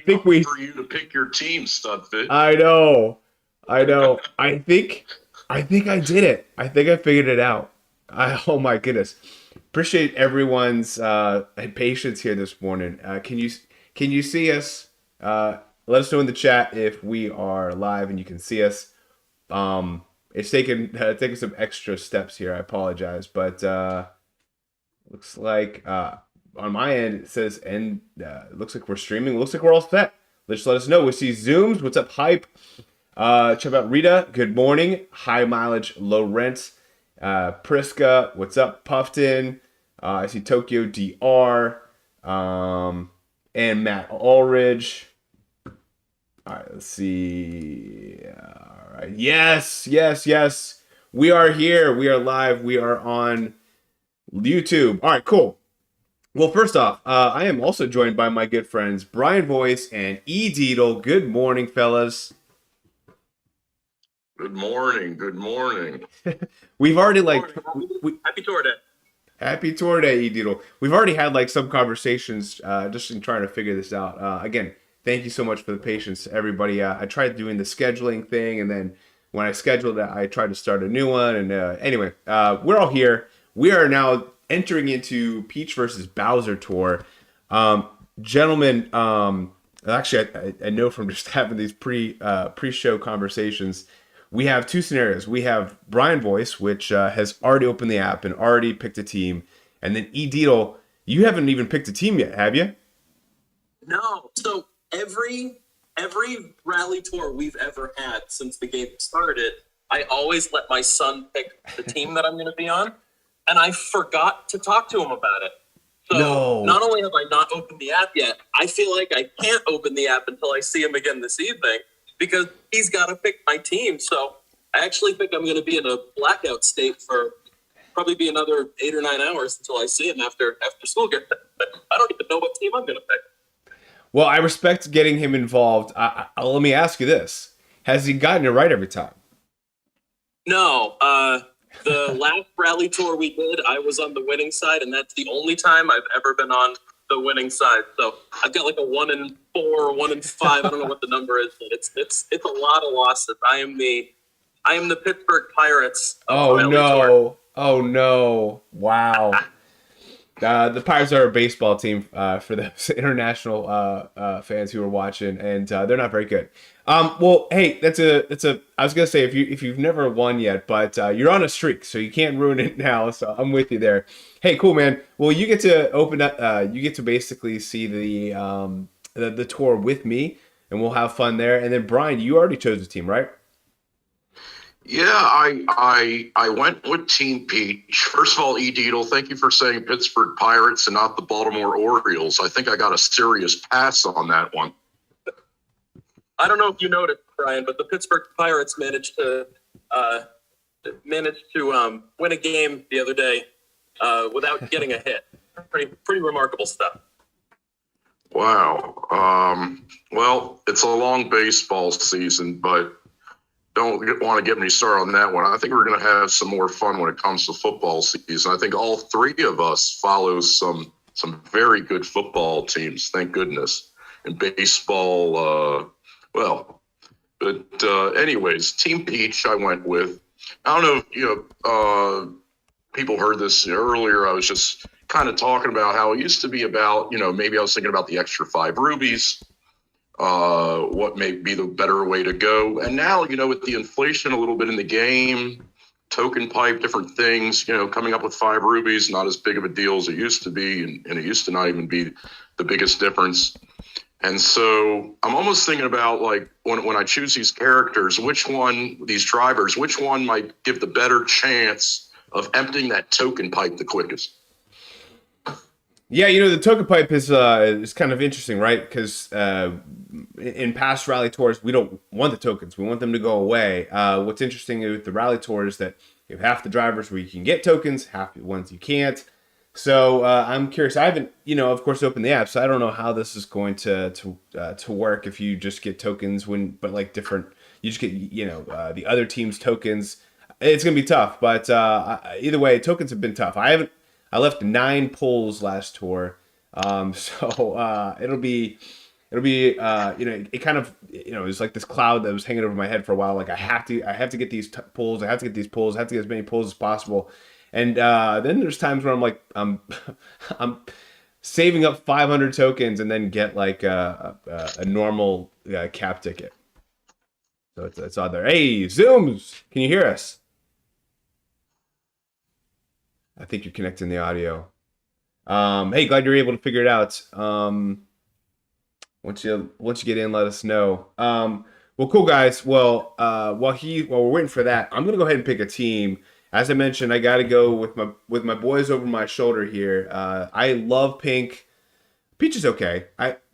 think we. For you to pick your team, Studfit. I know. I think I did it. I think I figured it out. Oh my goodness. Appreciate everyone's patience here this morning. Can you see us? Let us know in the chat if we are live and you can see us. It's taking some extra steps here. I apologize, but looks like on my end it says and looks like we're streaming. Looks like we're all set. Just let us know. We see Zooms. What's up, hype? Check out Rita. Good morning. High mileage, low rent. Priska. What's up, Puffton? I see Tokyo DR. And Matt Allridge. All right, let's see. All right. Yes. We are here. We are live. We are on YouTube. All right, cool. Well, first off, I am also joined by my good friends BrianVoice and EDietel. Good morning, fellas. Good morning. Good morning. We've already Happy Tour Day. Happy Tour Day, EDietel. We've already had some conversations just in trying to figure this out. Again, thank you so much for the patience, everybody. I tried doing the scheduling thing, and then when I scheduled it, I tried to start a new one. And anyway, we're all here. We are now entering into Peach versus Bowser Tour. Gentlemen, actually, I know from just having these pre-show conversations, we have two scenarios. We have BrianVoice, which has already opened the app and already picked a team. And then EDietel, you haven't even picked a team yet, have you? No. So every rally tour we've ever had since the game started, I always let my son pick the team that I'm going to be on. And I forgot to talk to him about it. So Not only have I not opened the app yet, I feel like I can't open the app until I see him again this evening because he's got to pick my team. So I actually think I'm going to be in a blackout state for probably be another 8 or 9 hours until I see him after school gets done. But I don't even know what team I'm going to pick. Well, I respect getting him involved. Let me ask you this. Has he gotten it right every time? No. The last rally tour we did, I was on the winning side, and that's the only time I've ever been on the winning side. So I've got like a 1-4, 1-5. I don't know what the number is, but it's a lot of losses. I am the Pittsburgh Pirates. Oh no! Tour. Oh no! Wow. The Pirates are a baseball team for those international fans who are watching, and they're not very good. Well, hey, that's a. I was gonna say if you've never won yet, but you're on a streak, so you can't ruin it now. So I'm with you there. Hey, cool, man. Well, you get to open up. You get to basically see the tour with me, and we'll have fun there. And then Brian, you already chose a team, right? Yeah, I went with Team Peach. First of all, EDietel, thank you for saying Pittsburgh Pirates and not the Baltimore Orioles. I think I got a serious pass on that one. I don't know if you noticed, Brian, but the Pittsburgh Pirates managed to win a game the other day without getting a hit. Pretty remarkable stuff. Wow. Well, it's a long baseball season, but don't want to get me started on that one. I think we're going to have some more fun when it comes to football season. I think all three of us follow some very good football teams. Thank goodness. In baseball, anyways, Team Peach I went with. I don't know if people heard this earlier. I was just kind of talking about how it used to be about, maybe I was thinking about the extra 5 rubies. What may be the better way to go. And now, with the inflation a little bit in the game, token pipe, different things, coming up with 5 rubies, not as big of a deal as it used to be. And it used to not even be the biggest difference. And so I'm almost thinking about when I choose these characters, which one might give the better chance of emptying that token pipe the quickest. Yeah, the token pipe is kind of interesting, right? Because in past rally tours, we don't want the tokens. We want them to go away. What's interesting with the rally tour is that you have half the drivers where you can get tokens, half the ones you can't. So I'm curious. I haven't, of course, opened the app, so I don't know how this is going to work if you just get tokens different. You just get, the other team's tokens. It's gonna be tough, but either way, tokens have been tough. I left 9 pulls last tour, so it'll be it'll be you know, it kind of, you know, it's like this cloud that was hanging over my head for a while. Like I have to get these pulls. I have to get these pulls. I have to get as many pulls as possible. And then there's times where I'm like, I'm saving up 500 tokens and then get like a normal cap ticket. So it's odd there. Hey, Zooms, can you hear us? I think you're connecting the audio. Hey, glad you're able to figure it out. Once you get in, let us know. Well, cool guys. Well, while we're waiting for that, I'm gonna go ahead and pick a team. As I mentioned, I got to go with my boys over my shoulder here. I love pink. Peach is okay.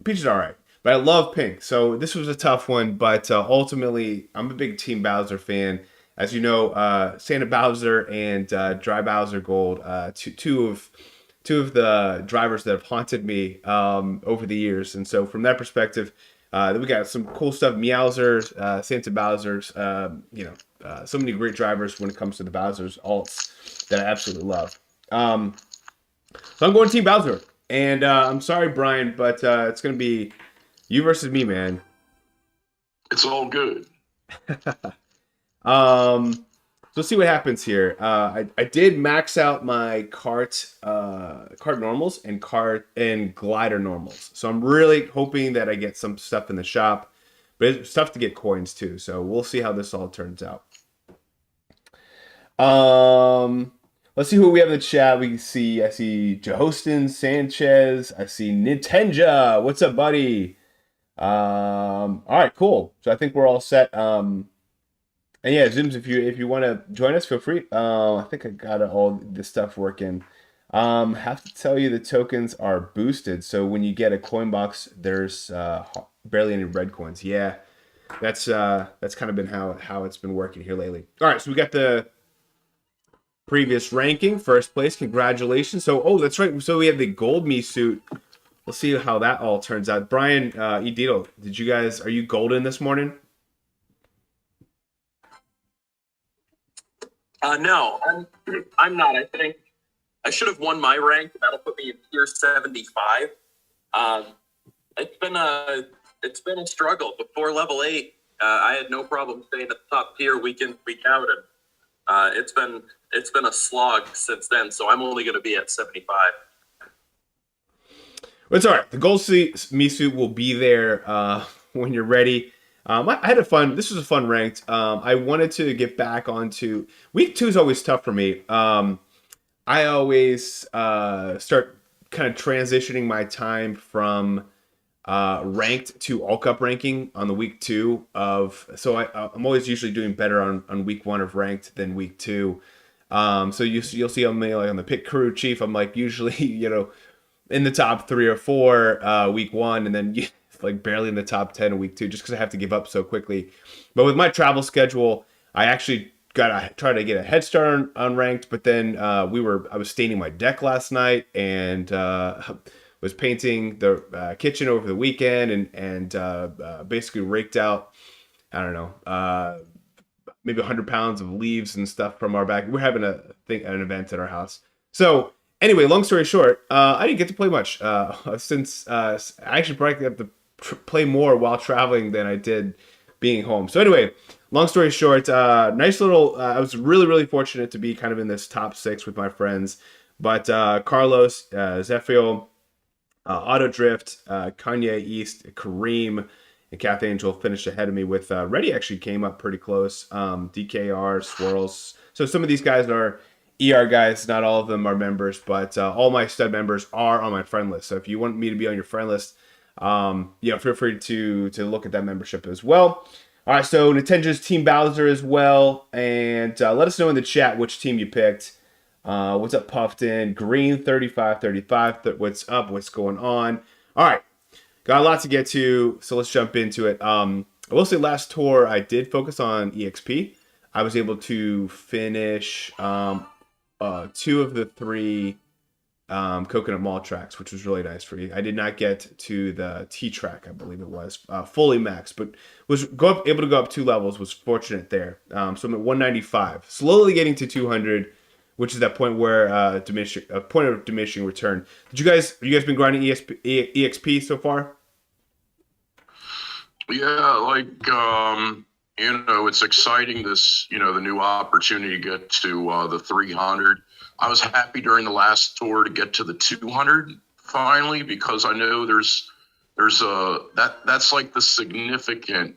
Peach is all right, but I love pink. So this was a tough one, but ultimately, I'm a big Team Bowser fan. As you know, Santa Bowser and Dry Bowser Gold, two of the drivers that have haunted me over the years. And so from that perspective, we got some cool stuff. Meowsers, Santa Bowsers, you know, so many great drivers when it comes to the Bowser's alts that I absolutely love. So I'm going Team Bowser. And I'm sorry, Brian, but it's going to be you versus me, man. It's all good. So let's see what happens here. I did max out my cart normals and glider normals. So I'm really hoping that I get some stuff in the shop, but it's tough to get coins too. So we'll see how this all turns out. Let's see who we have in the chat. I see Jahostin Sanchez. I see Nintenja. What's up, buddy? All right, cool. So I think we're all set. And yeah, Zooms, if you want to join us, feel free. I think I got all this stuff working. Have to tell you the tokens are boosted. So when you get a coin box, there's barely any red coins. Yeah, that's kind of been how it's been working here lately. All right, so we got the previous ranking, first place. Congratulations. So that's right. So we have the Gold Mii Suit. We'll see how that all turns out. Brian, EDietel, are you golden this morning? No, I'm not. I think I should have won my rank. That'll put me in tier 75. It's been a struggle. Before level 8, I had no problem staying at the top tier week in, week out, and it's been a slog since then. So I'm only going to be at 75. It's all right. The Gold Mii Suit will be there when you're ready. I had this was a fun ranked. I wanted to get back onto week 2 is always tough for me. I always start kind of transitioning my time from ranked to all cup ranking on the week 2 of. So I'm always usually doing better on week 1 of ranked than week 2. So you'll see on me like on the pit crew chief. I'm like usually in the top 3 or 4 week 1, and then like barely in the top 10 in week 2, just because I have to give up so quickly. But with my travel schedule, I actually gotta try to get a head start on ranked. But then I was staining my deck last night and was painting the kitchen over the weekend and basically raked out, I don't know, maybe 100 pounds of leaves and stuff from our back. We're having an event at our house. So anyway, long story short, I didn't get to play much since I actually probably have to play more while traveling than I did being home. So anyway, long story short, nice little. I was really, really fortunate to be kind of in this top 6 with my friends. But Carlos, Zephiel, Auto Drift, Kanye East, Kareem, and Kath Angel finished ahead of me with Reddy actually came up pretty close. DKR, Swirls. So some of these guys are ER guys. Not all of them are members, but all my stud members are on my friend list. So if you want me to be on your friend list, feel free to look at that membership as well. All right, so Nintendo's Team Bowser as well, and let us know in the chat which team you picked. What's up, Puffton? Green 3535. What's up? What's going on? All right, got a lot to get to, so let's jump into it. I will say last tour I did focus on EXP. I was able to finish 2 of the 3 Coconut Mall tracks, which was really nice for you. I did not get to the T track, I believe it was, fully maxed, but was able to go up 2 levels, was fortunate there. So I'm at 195, slowly getting to 200, which is that point where point of diminishing return. Have you guys been grinding EXP so far? Yeah, like it's exciting this, the new opportunity to get to the 300. I was happy during the last tour to get to the 200 finally because I know there's that's like the significant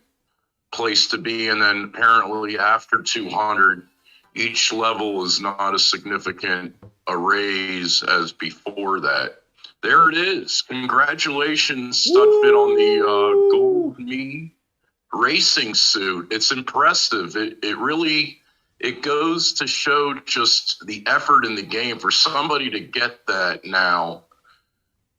place to be, and then apparently after 200, each level is not as significant a raise as before that. There it is. Congratulations, Studfit, on the Gold Mii racing suit. It's impressive. It really goes to show just the effort in the game for somebody to get that now.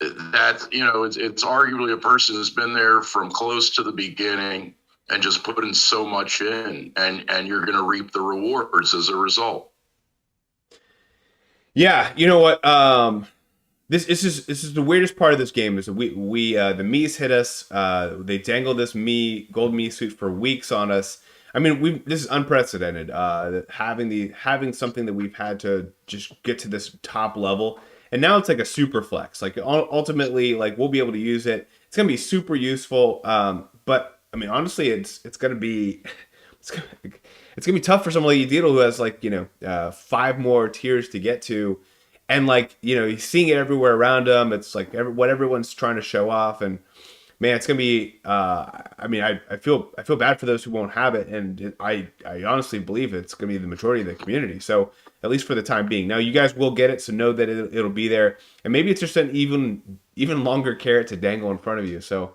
That it's arguably a person who's been there from close to the beginning and just putting so much in, and you're going to reap the rewards as a result. Yeah, you know what? This is the weirdest part of this game is that the Mii's hit us. They dangled this Gold Mii Suit for weeks on us. I mean, this is unprecedented. Having something that we've had to just get to this top level, and now it's like a super flex. Like ultimately, like we'll be able to use it. It's gonna be super useful. But I mean, honestly, it's gonna be it's gonna be tough for someone like EDietel who has 5 more tiers to get to. And he's seeing it everywhere around him. It's like what everyone's trying to show off, and man, it's gonna be. I feel bad for those who won't have it, and I honestly believe it's gonna be the majority of the community. So at least for the time being, now you guys will get it, so know that it'll be there, and maybe it's just an even longer carrot to dangle in front of you. So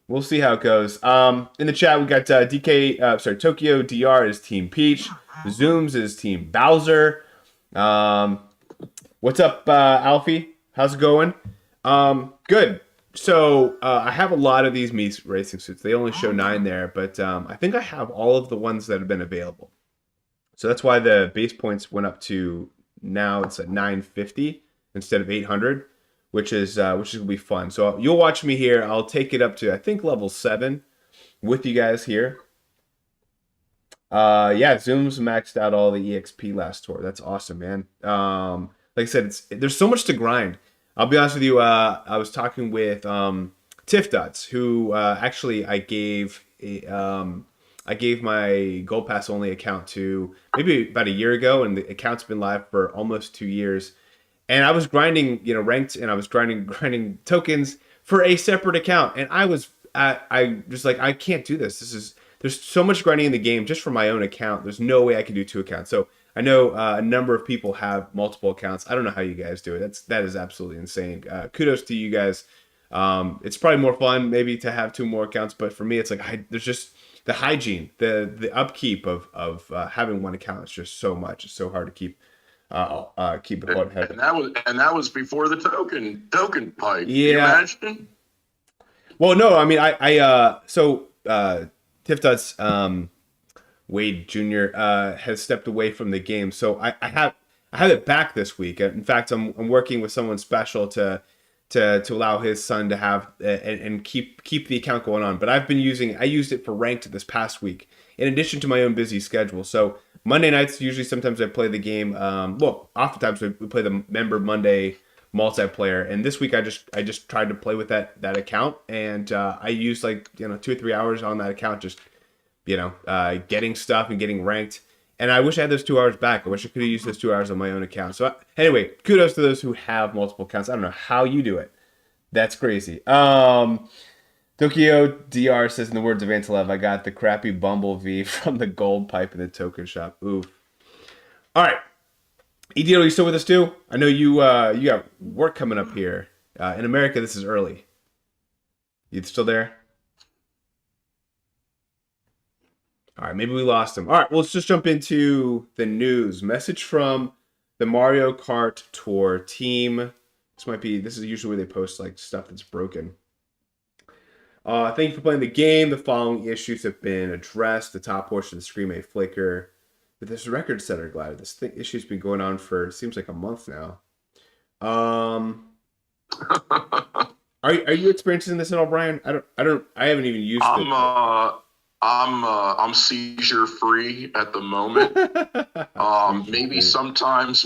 we'll see how it goes. In the chat we got Tokyo DR is Team Peach, Zooms is Team Bowser. What's up, Alfie? How's it going? Good. So I have a lot of these Mii racing suits. They only show 9 there, but I think I have all of the ones that have been available. So that's why the base points went up to now it's at 950 instead of 800, which is gonna be fun. So you'll watch me here. I'll take it up to I think level 7 with you guys here. Yeah, Zoom's maxed out all the EXP last tour. That's awesome, man. Like I said, there's so much to grind. I'll be honest with you. I was talking with Tiff Duts, who actually I gave my Gold Pass only account to maybe about a year ago, and the account's been live for almost 2 years. And I was grinding, ranked, and I was grinding tokens for a separate account, and I just like I can't do this. There's so much grinding in the game just for my own account. There's no way I can do 2 accounts. So I know a number of people have multiple accounts. I don't know how you guys do it. That is absolutely insane. Kudos to you guys. It's probably more fun maybe to have 2 more accounts, but for me, it's like there's just the hygiene, the upkeep of having 1 account. It's just so much. It's so hard to keep it one head. And that was before the token pipe. Yeah. Can you imagine? Well, no, I mean so Tiff Duts, Wade Jr. Has stepped away from the game, so I have it back this week. In fact, I'm working with someone special to allow his son to have and keep the account going on. But I used it for ranked this past week, in addition to my own busy schedule. So Monday nights, sometimes I play the game. Oftentimes we play the Member Monday multiplayer, and this week I just tried to play with that account, and I used 2 or 3 hours on that account just getting stuff and getting ranked. And I wish I had those 2 hours back. I wish I could have used those 2 hours on my own account. So anyway, kudos to those who have multiple accounts. I don't know how you do it. That's crazy. Tokyo DR says, in the words of Antelev, I got the crappy Bumblebee from the gold pipe in the token shop. Oof. All right. EDietel, you still with us too? I know you got work coming up here. In America, this is early. You still there? All right, maybe we lost him. All right, well, let's just jump into the news. Message from the Mario Kart Tour team. This is usually where they post stuff that's broken. Thank you for playing the game. The following issues have been addressed. The top portion of the screen may flicker. But this record setter glider, this issue's been going on for, it seems like a month now. Are you experiencing this at all, Brian? I haven't even used it. I'm seizure free at the moment. Maybe sometimes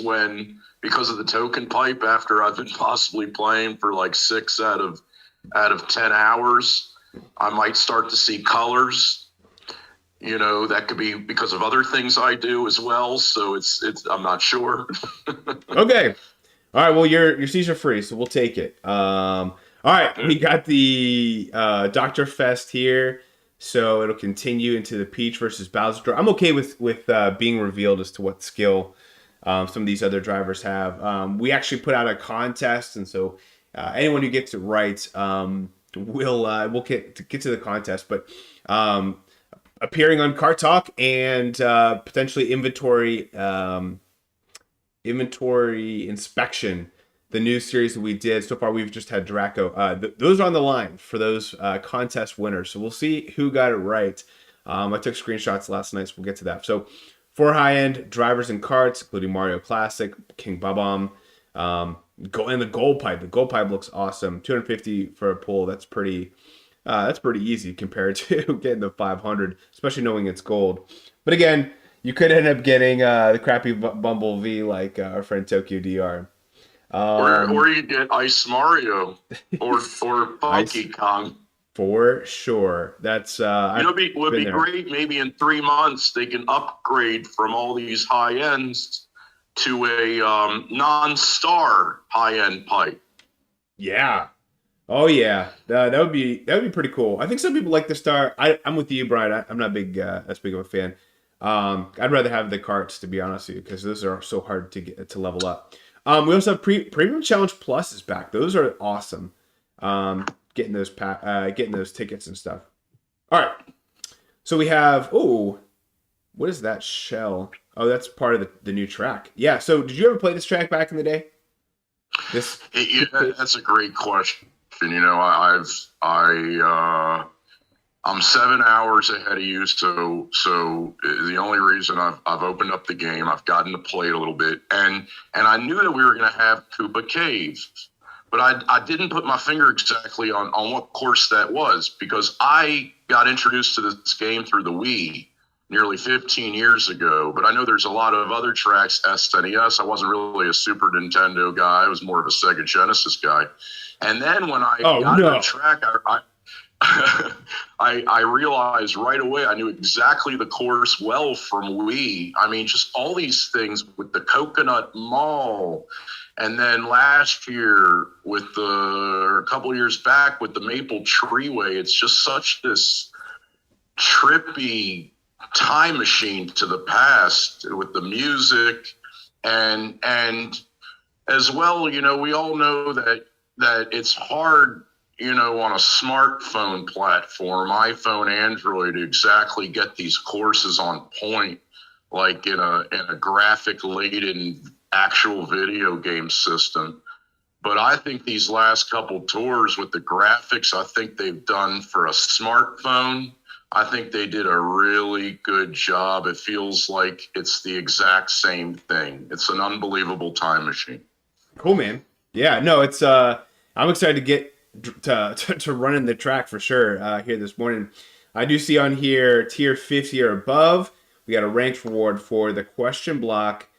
because of the token pipe, after I've been possibly playing for 6 out of 10 hours, I might start to see colors. You know, that could be because of other things I do as well. So it's I'm not sure. Okay. All right. Well, your seats are free, so we'll take it. All right. We got the Dr. Fest here, so it'll continue into the Peach versus Bowser. I'm okay with being revealed as to what skill some of these other drivers have. We actually put out a contest, and so anyone who gets it right we'll get to the contest. But appearing on Car Talk and potentially inventory inspection, the new series that we did so far. We've just had Draco. Those are on the line for those contest winners. So we'll see who got it right. I took screenshots last night, so we'll get to that. So 4 high-end drivers and karts, including Mario Classic, King Bob-omb, and the Gold Pipe. The Gold Pipe looks awesome. 250 for a pull. That's pretty easy compared to getting the 500, especially knowing it's gold. But again, you could end up getting the crappy Bumblebee like our friend Tokyo DR. Or you get Ice Mario or Donkey Kong. For sure. That's would be great. Maybe in 3 months they can upgrade from all these high ends to a non-star high end pipe. Yeah. Oh yeah. That would be pretty cool. I think some people like the star. I'm with you, Brian. I'm not as big of a fan. I'd rather have the carts, to be honest with you, because those are so hard to get to level up. We also have Premium Challenge Plus is back. Those are awesome. Getting those tickets and stuff. All right. So we have what is that shell? Oh, that's part of the new track. Yeah. So did you ever play this track back in the day? That's a great question. You know, I'm 7 hours ahead of you, so the only reason I've opened up the game, I've gotten to play it a little bit, and I knew that we were going to have Koopa Cave, but I didn't put my finger exactly on what course that was, because I got introduced to this game through the Wii nearly 15 years ago, but I know there's a lot of other tracks, SNES. I wasn't really a Super Nintendo guy. I was more of a Sega Genesis guy. And then when I got the track, I realized right away I knew exactly the course well from Wii. I mean, just all these things with the Coconut Mall, and then last year or a couple years back with the Maple Treeway. It's just such this trippy time machine to the past with the music, and as well, you know, we all know that it's hard, you know, on a smartphone platform, iPhone, Android, to exactly get these courses on point, like in a graphic laden actual video game system. But I think these last couple tours with the graphics, I think they've done for a smartphone, I think they did a really good job. It feels like it's the exact same thing. It's an unbelievable time machine. Cool, man. Yeah, no, it's I'm excited to get to run in the track for sure here this morning. I do see on here tier 50 or above, we got a ranked reward for the question block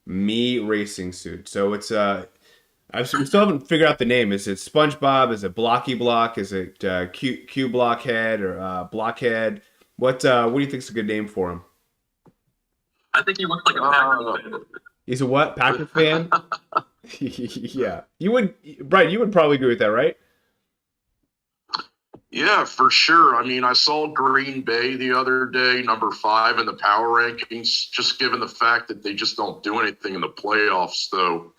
Mii racing suit. So it's we still haven't figured out the name. Is it SpongeBob? Is it Blocky Block? Is it Q Blockhead or Blockhead? What do you think is a good name for him? I think he looks like a Packer fan. He's a what? Packer fan? Yeah. Brian, you would probably agree with that, right? Yeah, for sure. I mean, I saw Green Bay the other day, number 5 in the power rankings, just given the fact that they just don't do anything in the playoffs, though.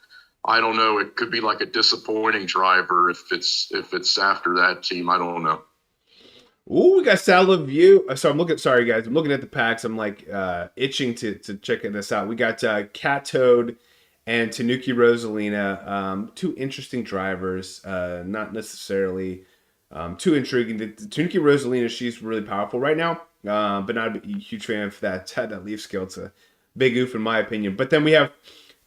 I don't know. It could be like a disappointing driver if it's after that team. I don't know. Ooh, we got Saddle View. Sorry guys, I'm looking at the packs. I'm like itching to check this out. We got Cat Toad and Tanuki Rosalina. 2 interesting drivers. Not necessarily too intriguing. The Tanuki Rosalina, she's really powerful right now, but not a huge fan of that leaf skill. It's a big oof in my opinion. But then we have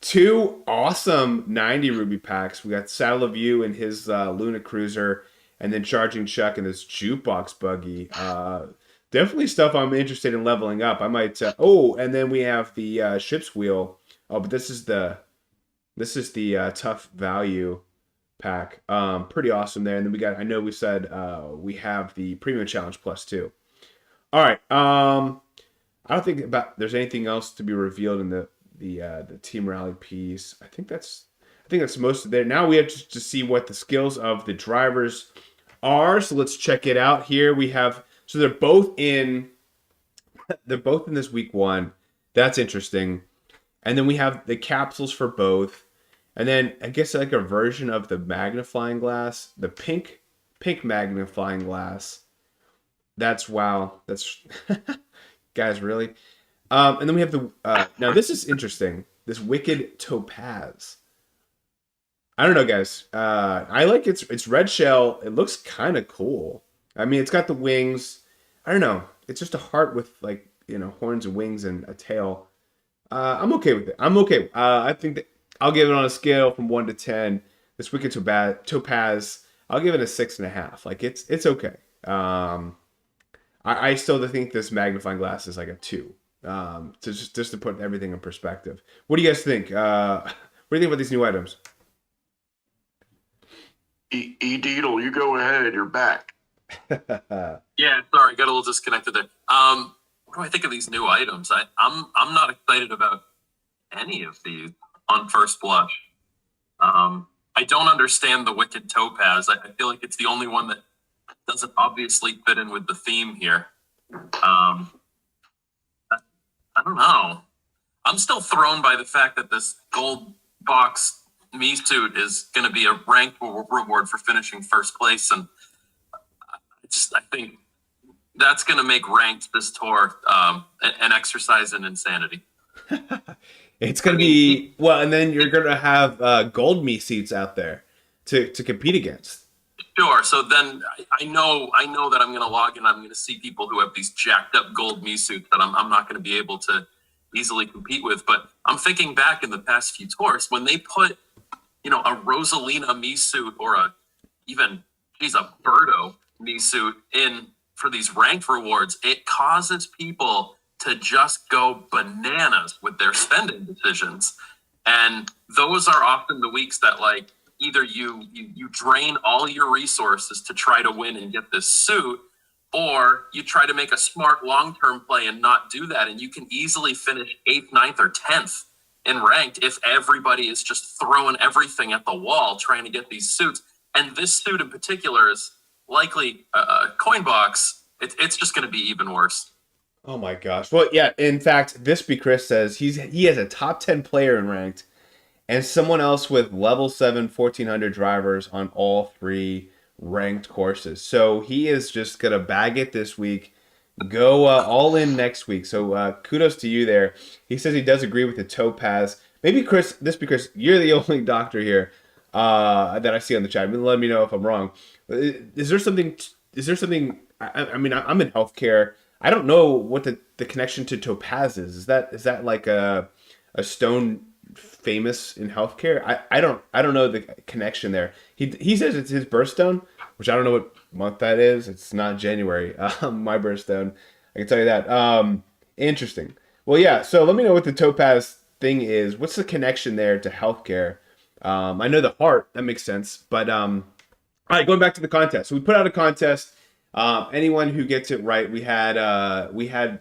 2 awesome 90 Ruby packs. We got Saddle of You and his Luna Cruiser, and then Charging Chuck and this Jukebox Buggy. Definitely stuff I'm interested in leveling up. I might. And then we have the Ship's Wheel. Oh, but this is the tough value pack. Pretty awesome there. And then we got, I know we said we have the Premium Challenge Plus too. All right. I don't think there's anything else to be revealed in the team rally piece. I think that's most of there. Now we have to see what the skills of the drivers are. So let's check it out. Here we have, so they're both in this week 1. That's interesting. And then we have the capsules for both. And then I guess like a version of the magnifying glass, the pink magnifying glass. That's wow. That's guys, really. And then we have the now this is interesting. This wicked topaz. I don't know, guys. I like it's red shell. It looks kind of cool. I mean, it's got the wings. I don't know. It's just a heart with like, you know, horns and wings and a tail. I'm okay with it. I'm okay. I think that I'll give it on a scale from 1 to 10. This wicked topaz, I'll give it a 6.5. Like it's okay. I still think this magnifying glass is like a 2. Just to put everything in perspective. What do you guys think? What do you think about these new items? EDietel, you go ahead. You're back. Yeah, sorry, got a little disconnected there. What do I think of these new items? I'm not excited about any of these on first blush. I don't understand the wicked topaz. I feel like it's the only one that doesn't obviously fit in with the theme here. I don't know. I'm still thrown by the fact that this gold box Mii Suit is going to be a ranked reward for finishing first place, and I think that's going to make ranked this tour an exercise in insanity. It's going to be well, and then you're going to have gold Mii Suits out there to compete against. Sure. So then I know that I'm going to log in. I'm going to see people who have these jacked up gold Mii Suits that I'm not going to be able to easily compete with. But I'm thinking back in the past few tours when they put, you know, a Rosalina Mii Suit or a Birdo Mii Suit in for these ranked rewards, it causes people to just go bananas with their spending decisions. And those are often the weeks that, like, either you drain all your resources to try to win and get this suit, or you try to make a smart long-term play and not do that. And you can easily finish 8th, 9th, or 10th in ranked if everybody is just throwing everything at the wall trying to get these suits. And this suit in particular is likely a coin box. It's just going to be even worse. Oh my gosh. Well, yeah, in fact, Vispy Chris says he has a top 10 player in ranked and someone else with level 7 1400 drivers on all 3 ranked courses. So he is just going to bag it this week, go all in next week. So kudos to you there. He says he does agree with the topaz. Maybe Chris, this because you're the only doctor here that I see on the chat. Let me know if I'm wrong. Is there something, I mean, I'm in healthcare. I don't know what the connection to topaz is. Is that like a stone famous in healthcare? I don't know the connection there. He says it's his birthstone, which I don't know what month that is. It's not January. My birthstone. I can tell you that. Interesting. Well, yeah. So let me know what the topaz thing is. What's the connection there to healthcare? I know the heart. That makes sense. But all right, going back to the contest. So we put out a contest. Anyone who gets it right, we had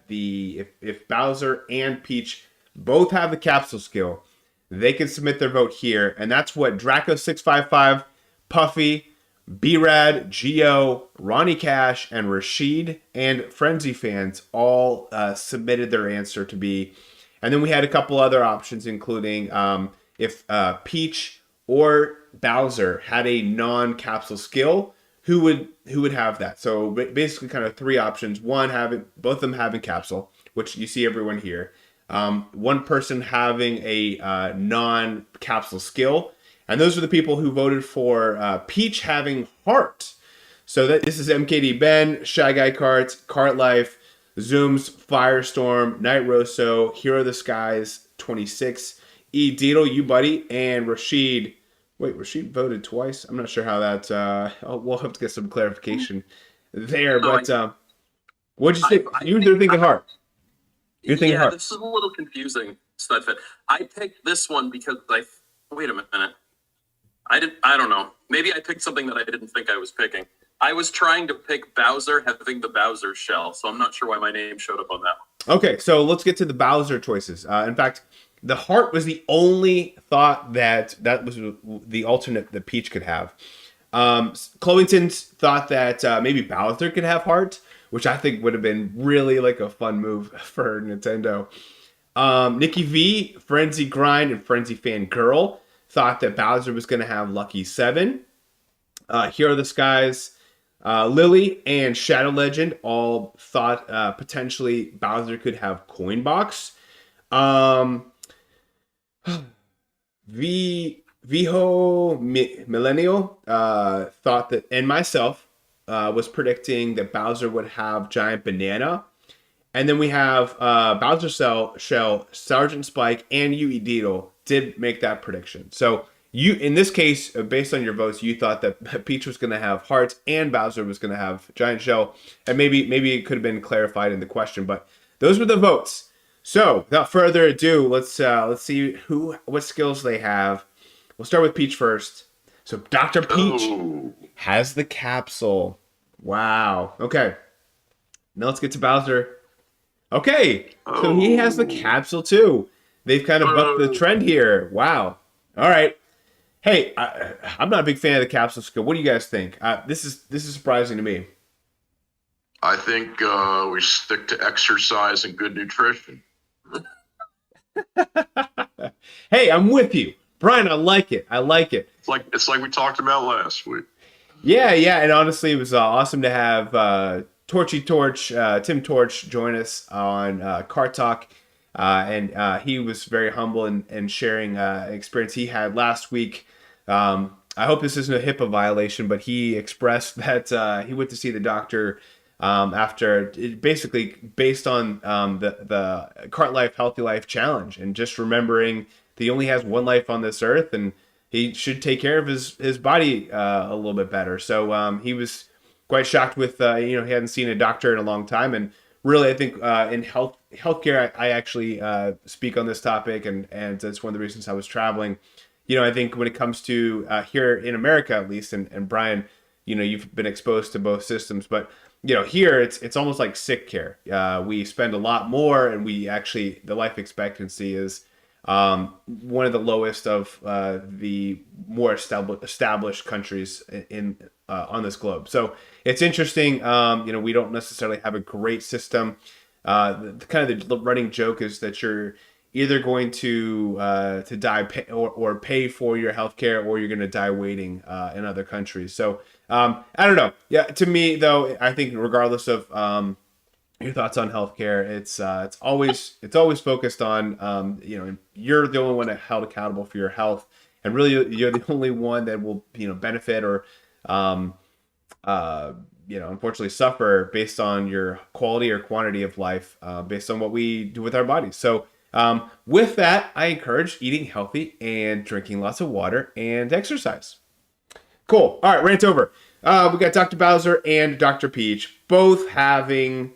the if Bowser and Peach both have the capsule skill, they can submit their vote here, and that's what Draco655, Puffy, B-Rad, Geo, Ronnie Cash, and Rashid and Frenzy fans all submitted their answer to be. And then we had a couple other options, including if Peach or Bowser had a non-capsule skill, who would have that? So basically kind of 3 options. One, both of them having capsule, which you see everyone here. One person having a non-capsule skill. And those are the people who voted for Peach having heart. So this is MKD Ben, Shy Guy Kart, Kart Life, Zooms, Firestorm, Night Rosso, Hero of the Skies, 26, EDietel, you buddy, and Rashid. Wait, Rashid voted twice? I'm not sure how that... we'll have to get some clarification there. But what'd you think? You're thinking heart. You're thinking heart. This is a little confusing, Studfit. I picked this one because wait a minute. I don't know. Maybe I picked something that I didn't think I was picking. I was trying to pick Bowser having the Bowser shell, so I'm not sure why my name showed up on that one. Okay, so let's get to the Bowser choices. In fact, the heart was the only thought that was the alternate that Peach could have. Clovington thought that maybe Bowser could have heart, which I think would have been really like a fun move for Nintendo. Nikki V, Frenzy Grind, and Frenzy Fan Girl thought that Bowser was going to have Lucky 7. Here Are the Skies, Lily, and Shadow Legend all thought potentially Bowser could have Coin Box. Viho Millennial thought that, and myself was predicting that Bowser would have Giant Banana. And then we have Bowser Shell, Sergeant Spike, and EDietel did make that prediction. So you, in this case, based on your votes, you thought that Peach was going to have hearts and Bowser was going to have Giant Shell. And maybe it could have been clarified in the question, but those were the votes. So without further ado, let's see what skills they have. We'll start with Peach first. So Dr. Peach has the capsule. Wow. Okay. Now let's get to Bowser. Okay. So he has the capsule too. They've kind of bucked the trend here. Wow. All right. Hey, I'm not a big fan of the capsule skill. What do you guys think? This is surprising to me. I think we stick to exercise and good nutrition. Hey, I'm with you, Brian. I like it. It's like we talked about last week. Yeah, and honestly, it was awesome to have Tim Torch join us on Kart Talk, and he was very humble in sharing an experience he had last week. I hope this isn't a HIPAA violation, but he expressed that he went to see the doctor after basically based on the Kart Life Healthy Life Challenge, and just remembering that he only has one life on this earth and he should take care of his body a little bit better. So he was quite shocked with he hadn't seen a doctor in a long time, and really I think in healthcare I actually speak on this topic, and that's one of the reasons I was traveling. I think when it comes to here in America at least, and Brian, you've been exposed to both systems, but here it's almost like sick care. We spend a lot more, and the life expectancy is one of the lowest of the more established countries in on this globe. So it's interesting. We don't necessarily have a great system. The running joke is that you're either going to die or pay for your healthcare, or you're going to die waiting in other countries. So I don't know. Yeah, to me though, I think regardless of your thoughts on healthcare, it's always focused on you're the only one held accountable for your health, and really you're the only one that will benefit or unfortunately suffer based on your quality or quantity of life, based on what we do with our bodies. So with that, I encourage eating healthy and drinking lots of water and exercise. Cool. All right, rant over. We got Dr. Bowser and Dr. Peach both having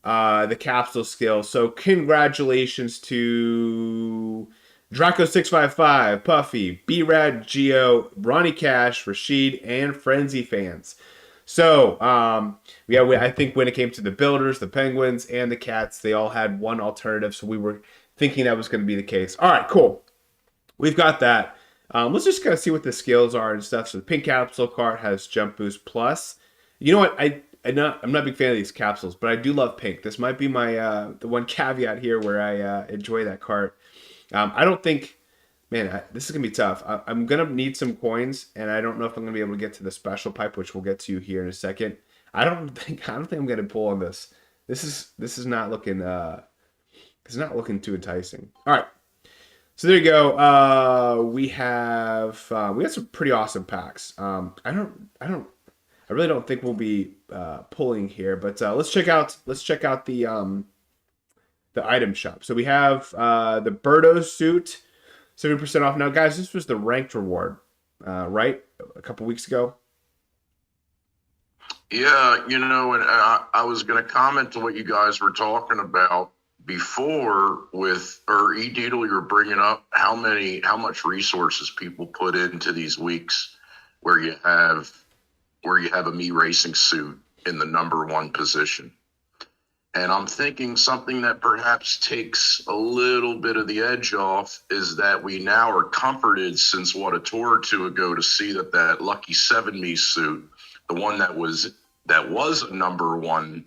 the capsule skill. So congratulations to Draco655, Puffy, B-Rad, Geo, Ronnie Cash, Rashid, and Frenzy fans. So I think when it came to the Builders, the Penguins, and the Cats, they all had one alternative. So we were thinking that was going to be the case. All right, cool. We've got that. Let's just kind of see what the skills are and stuff. So the pink capsule card has Jump Boost Plus. You know what? I'm not a big fan of these capsules, but I do love pink. This might be my the one caveat here where I enjoy that cart. I don't think, this is gonna be tough. I'm gonna need some coins, and I don't know if I'm gonna be able to get to the special pipe, which we'll get to here in a second. I don't think I'm gonna pull on this. This is not looking it's not looking too enticing. All right. So there you go. We got some pretty awesome packs. I really don't think we'll be pulling here, but let's check out the item shop. So we have the Birdo suit, 70% off. Now, guys, this was the ranked reward, right? A couple weeks ago. Yeah, and I was going to comment to what you guys were talking about before EDietel, you were bringing up how much resources people put into these weeks. where you have a Mii racing suit in the number one position. And I'm thinking something that perhaps takes a little bit of the edge off is that we now are comforted since a tour or two ago to see that Lucky 7 Mii Suit, the one that was a number one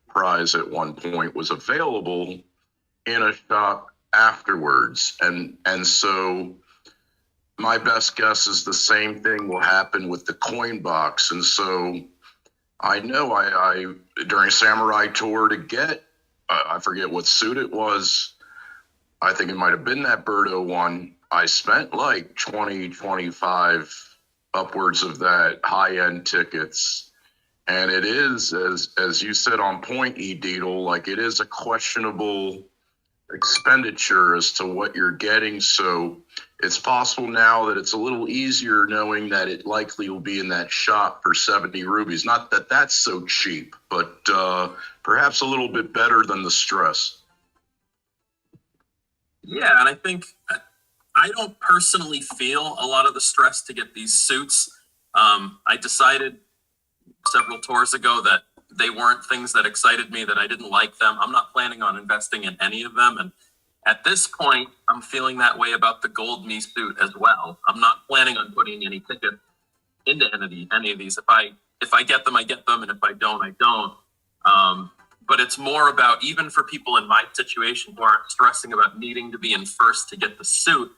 prize at one point, was available in a shop afterwards. And so my best guess is the same thing will happen with the coin box. And so I know I during Samurai Tour to get, I forget what suit it was. I think it might have been that Birdo one. I spent like 20, 25 upwards of that high-end tickets. And it is, as you said on point, EDietel, like it is a questionable expenditure as to what you're getting. So it's possible now that it's a little easier knowing that it likely will be in that shop for 70 rubies. Not that that's so cheap, but perhaps a little bit better than the stress. Yeah, and I think I don't personally feel a lot of the stress to get these suits. I decided several tours ago that they weren't things that excited me, that I didn't like them. I'm not planning on investing in any of them. And at this point, I'm feeling that way about the Gold Mii Suit as well. I'm not planning on putting any tickets into any of these. If I get them, I get them, and if I don't, I don't. But it's more about, even for people in my situation who aren't stressing about needing to be in first to get the suit,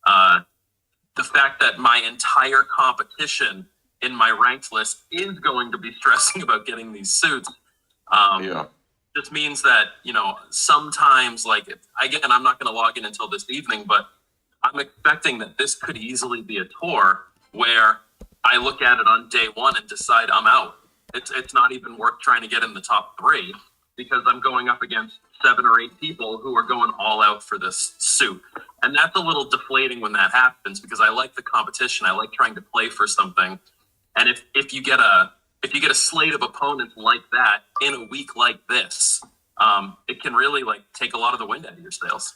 the fact that my entire competition in my ranked list is going to be stressing about getting these suits. Just means that, sometimes, like, again, I'm not going to log in until this evening, but I'm expecting that this could easily be a tour where I look at it on day one and decide I'm out. It's not even worth trying to get in the top 3 because I'm going up against 7 or 8 people who are going all out for this suit. And that's a little deflating when that happens because I like the competition. I like trying to play for something. And if you get a slate of opponents like that in a week like this, it can really take a lot of the wind out of your sails.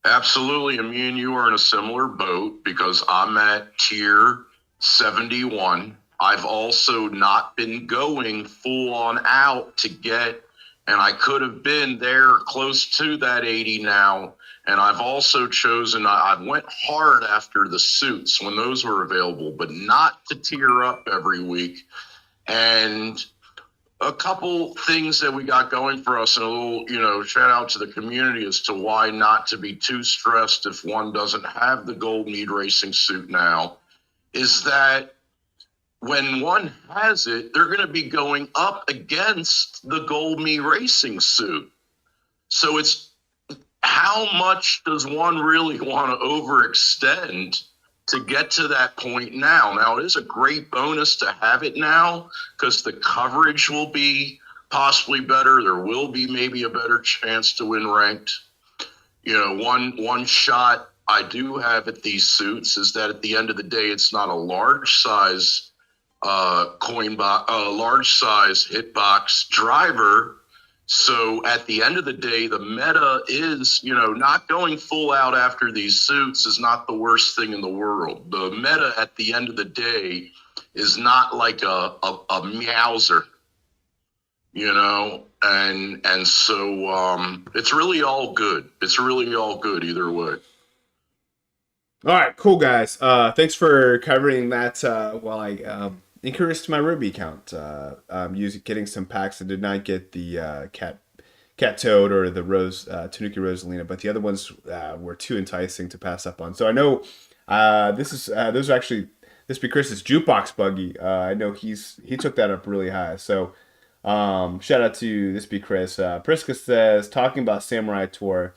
Absolutely. And me and you are in a similar boat because I'm at tier 71. I've also not been going full on out to get, and I could have been there close to that 80 now. And I've also chosen, I went hard after the suits when those were available, but not to tier up every week. And a couple things that we got going for us, and a little, shout out to the community as to why not to be too stressed if one doesn't have the Gold Mii racing suit now, is that when one has it, they're going to be going up against the Gold Mii racing suit. So it's, how much does one really want to overextend to get to that point now? Now, it is a great bonus to have it now because the coverage will be possibly better. There will be maybe a better chance to win ranked. One shot I do have at these suits is that at the end of the day, it's not a large size large size hitbox driver. So at the end of the day, the meta is, not going full out after these suits is not the worst thing in the world. The meta at the end of the day is not like a meowser, and so it's really all good. It's really all good either way. All right, cool guys. Thanks for covering that while I increased my Ruby count. Getting some packs. I did not get the Cat Toad or the Rose Tanuki Rosalina, but the other ones were too enticing to pass up on. So I know those are actually this be Chris's jukebox buggy. I know he took that up really high. So shout out to this be Chris. Priska says, talking about Samurai Tour,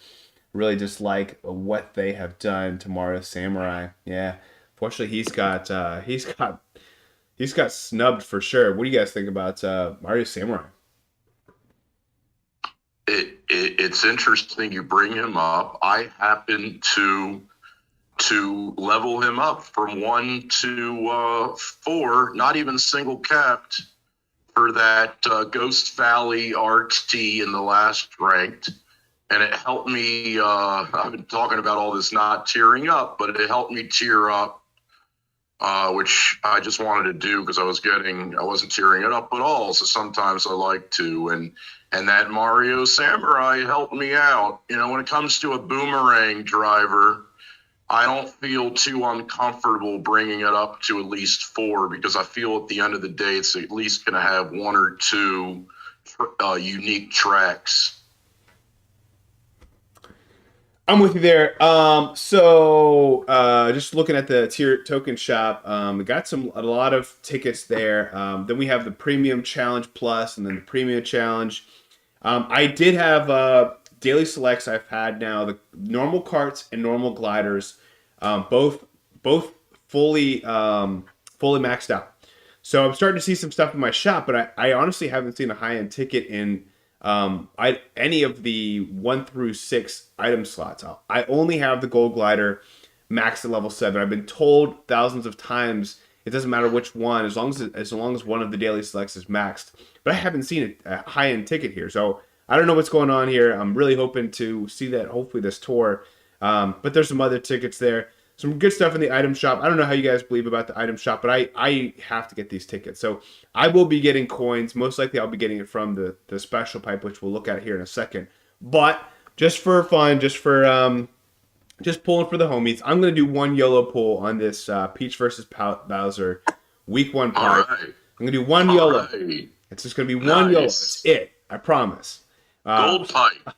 really just like what they have done to Mario Samurai. Yeah, fortunately he's got snubbed for sure. What do you guys think about Mario Samurai? It's interesting you bring him up. I happen to level him up from 1 to 4, not even single capped, for that Ghost Valley RT in the last ranked. And it helped me, I've been talking about all this not tearing up, but it helped me tear up which I just wanted to do because I wasn't tearing it up at all. So sometimes I like to, and that Mario Samurai helped me out. You know, when it comes to a boomerang driver, I don't feel too uncomfortable bringing it up to at least 4 because I feel at the end of the day, it's at least going to have 1 or 2 unique tracks. I'm with you there. So just looking at the tier token shop, we got a lot of tickets there. Then we have the Premium Challenge Plus, and then the Premium Challenge. I did have daily selects. I've had now the normal carts and normal gliders, both fully maxed out. So I'm starting to see some stuff in my shop, but I honestly haven't seen a high-end ticket in any of the 1 through 6 item slots. I only have the gold glider maxed at level 7. I've been told thousands of times it doesn't matter which one, as long as one of the daily selects is maxed. But I haven't seen a high-end ticket here, so I don't know what's going on here. I'm really hoping to see that hopefully this tour. But there's some other tickets there. Some good stuff in the item shop. I don't know how you guys believe about the item shop, but I have to get these tickets. So I will be getting coins. Most likely I'll be getting it from the special pipe, which we'll look at here in a second. But just for fun, just pulling for the homies, I'm going to do one YOLO pull on this Peach versus Bowser week 1 pipe. Right. I'm going to do one YOLO. Right. It's just going to be one YOLO. That's it. I promise. Gold pipe.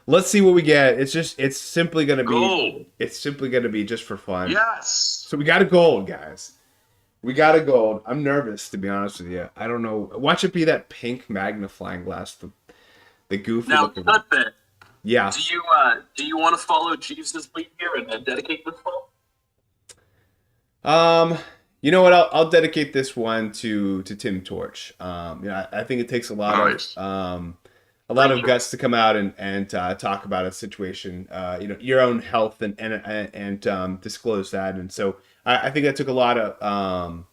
Let's see what we get. It's simply going to be Gold. It's simply going to be just for fun. Yes. So we got a gold, guys. We got a gold. I'm nervous, to be honest with you. I don't know. Watch it be that pink magnifying glass, the goofy Now, looking. cut that. Yeah. Do you want to follow Jeeves' lead here and dedicate this ball? You know what? I'll dedicate this one to Tim Torch. I think it takes a lot Nice. of a lot of guts to come out and talk about a situation, your own health and disclose that. And so I think that took a lot of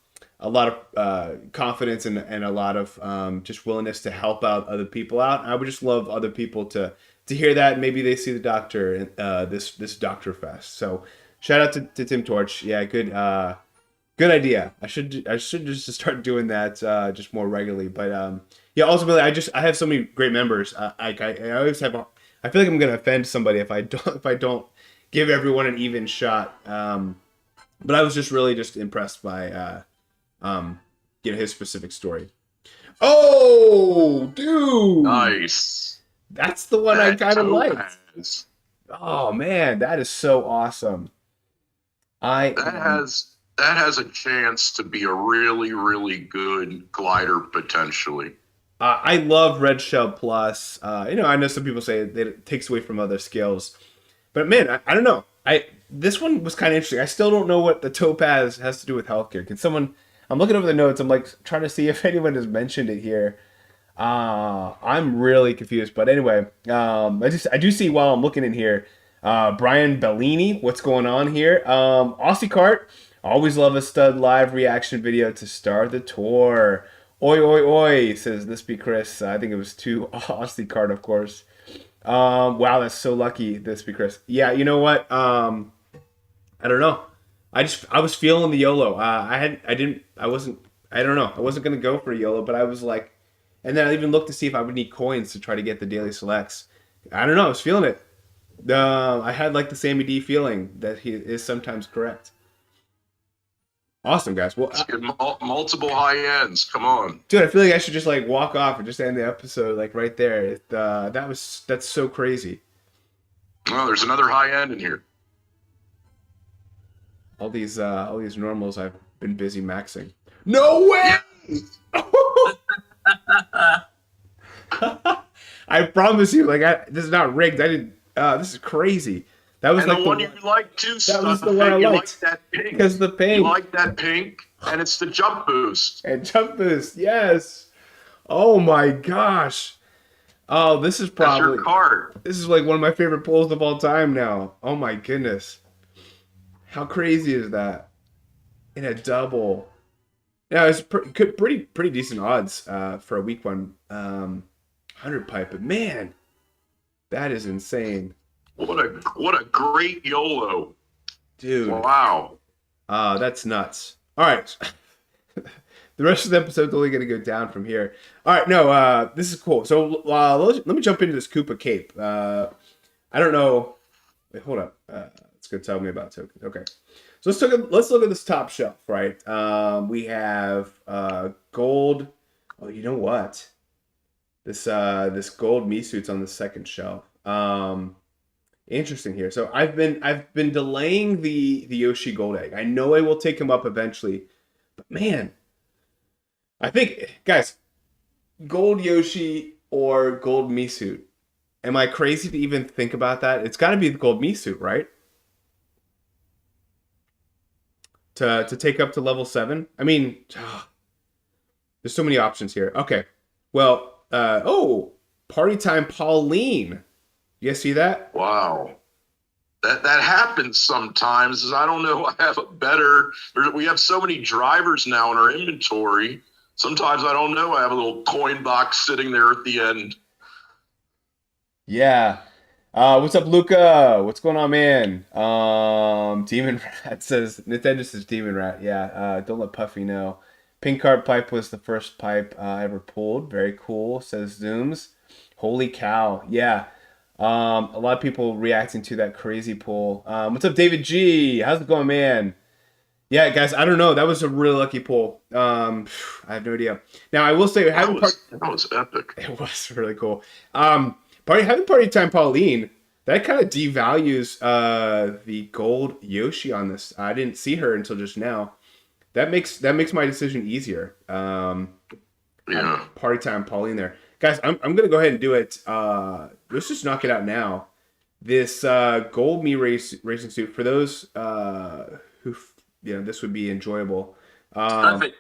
confidence and a lot of just willingness to help out other people out. I would just love other people to hear that. And maybe they see the doctor in this Doctor Fest. So shout out to Tim Torch. Yeah, good idea. I should just start doing that just more regularly. But yeah, ultimately, I have so many great members. I always have. I feel like I'm gonna offend somebody if I don't give everyone an even shot. But I was just really impressed by his specific story. Oh, dude! Nice. That's the one I kind of liked. Has- Oh man, that is so awesome. That has a chance to be a really, really good glider potentially. I love Red Shell Plus. I know some people say that it takes away from other skills, but man, I don't know. This one was kind of interesting. I still don't know what the topaz has to do with healthcare. Can someone? I'm looking over the notes. I'm like trying to see if anyone has mentioned it here. I'm really confused. But anyway, I do see while I'm looking in here, Brian Bellini. What's going on here? Aussie Kart. Always love a stud live reaction video to start the tour. Oi, oi, oi, says this be Chris. I think it was to Aussie Kart, of course. Wow, that's so lucky, this be Chris. Yeah, you know what? I don't know. I was feeling the YOLO. I don't know. I wasn't going to go for a YOLO, but I was like, and then I even looked to see if I would need coins to try to get the daily selects. I don't know. I was feeling it. I had like the Sammy D feeling that he is sometimes correct. Awesome, guys. Well, Let's get multiple high ends. Come on, dude, I feel like I should just like walk off and just end the episode like right there. That's so crazy. well, there's another high end in here. All these normals I've been busy maxing. No way! I promise you, this is not rigged. I didn't. This is crazy. That was And like the one you like too. That was the one I you liked. like that pink. Because the pink. You like that pink, and it's the jump boost. And jump boost, yes. Oh my gosh. Oh, this is That's probably your card. this is like one of my favorite pulls of all time now. Oh my goodness. How crazy is that? In a double. Yeah, it's pretty decent odds for a week one 100 pipe, but man, that is insane. What a great YOLO, Dude. Wow. That's nuts. All right. The rest of the episode's only going to go down from here. All right, no, this is cool. So let me jump into this Koopa cape. I don't know. Wait, hold up. It's going to tell me about tokens. Okay. So let's look at this top shelf, right? We have gold. Oh, you know what? This gold Mii Suit's on the second shelf. Interesting here. So I've been delaying the Yoshi gold egg. I know I will take him up eventually, but man, I think, guys, gold Yoshi or gold Mii Suit. Am I crazy to even think about that? It's got to be the gold Mii Suit, right? To take up to level 7. I mean, there's so many options here. Okay, well, oh, party time, Pauline. You guys see that? Wow. That happens sometimes. Is I don't know. I have a better. We have so many drivers now in our inventory. Sometimes I don't know. I have a little coin box sitting there at the end. Yeah. What's up, Luca? What's going on, man? Demon Rat says Nintendo says Demon Rat. Yeah. Don't let Puffy know. Pink card pipe was the first pipe I ever pulled. Very cool. Says Zooms. Holy cow. Yeah. A lot of people reacting to that crazy pull. What's up, David G? How's it going, man? Yeah, guys, I don't know. That was a really lucky pull. I have no idea. Now, I will say, that was epic. It was really cool. Having party time, Pauline. That kind of devalues the gold Yoshi on this. I didn't see her until just now. That makes my decision easier. Yeah. Party time, Pauline. There, guys. I'm gonna go ahead and do it. Let's just knock it out now. This gold Mii racing suit for those who. This would be enjoyable. Perfect.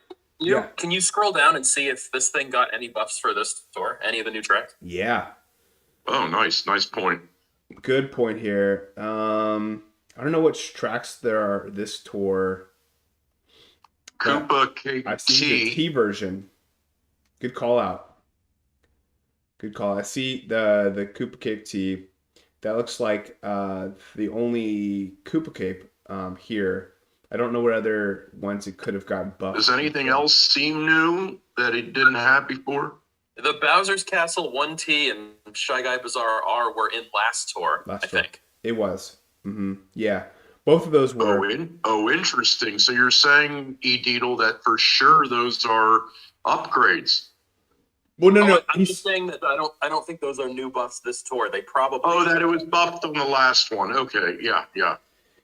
Can you scroll down and see if this thing got any buffs for this tour? Any of the new tracks? Yeah. Oh, nice point. Good point here. I don't know which tracks there are this tour. Koopa KT. I see the T version. Good call out. I see the Koopa Cape T. That looks like the only Koopa Cape here. I don't know what other ones it could have gotten buffed. Does anything else seem new that it didn't have before? The Bowser's Castle 1T and Shy Guy Bazaar R were in last tour, I think. It was. Yeah. Both of those were. Oh, interesting. So you're saying, EDietel, that for sure those are upgrades. Well, no. I'm just saying that I don't think those are new buffs this tour. They probably. Oh, that it was buffed on the last one. Okay, yeah.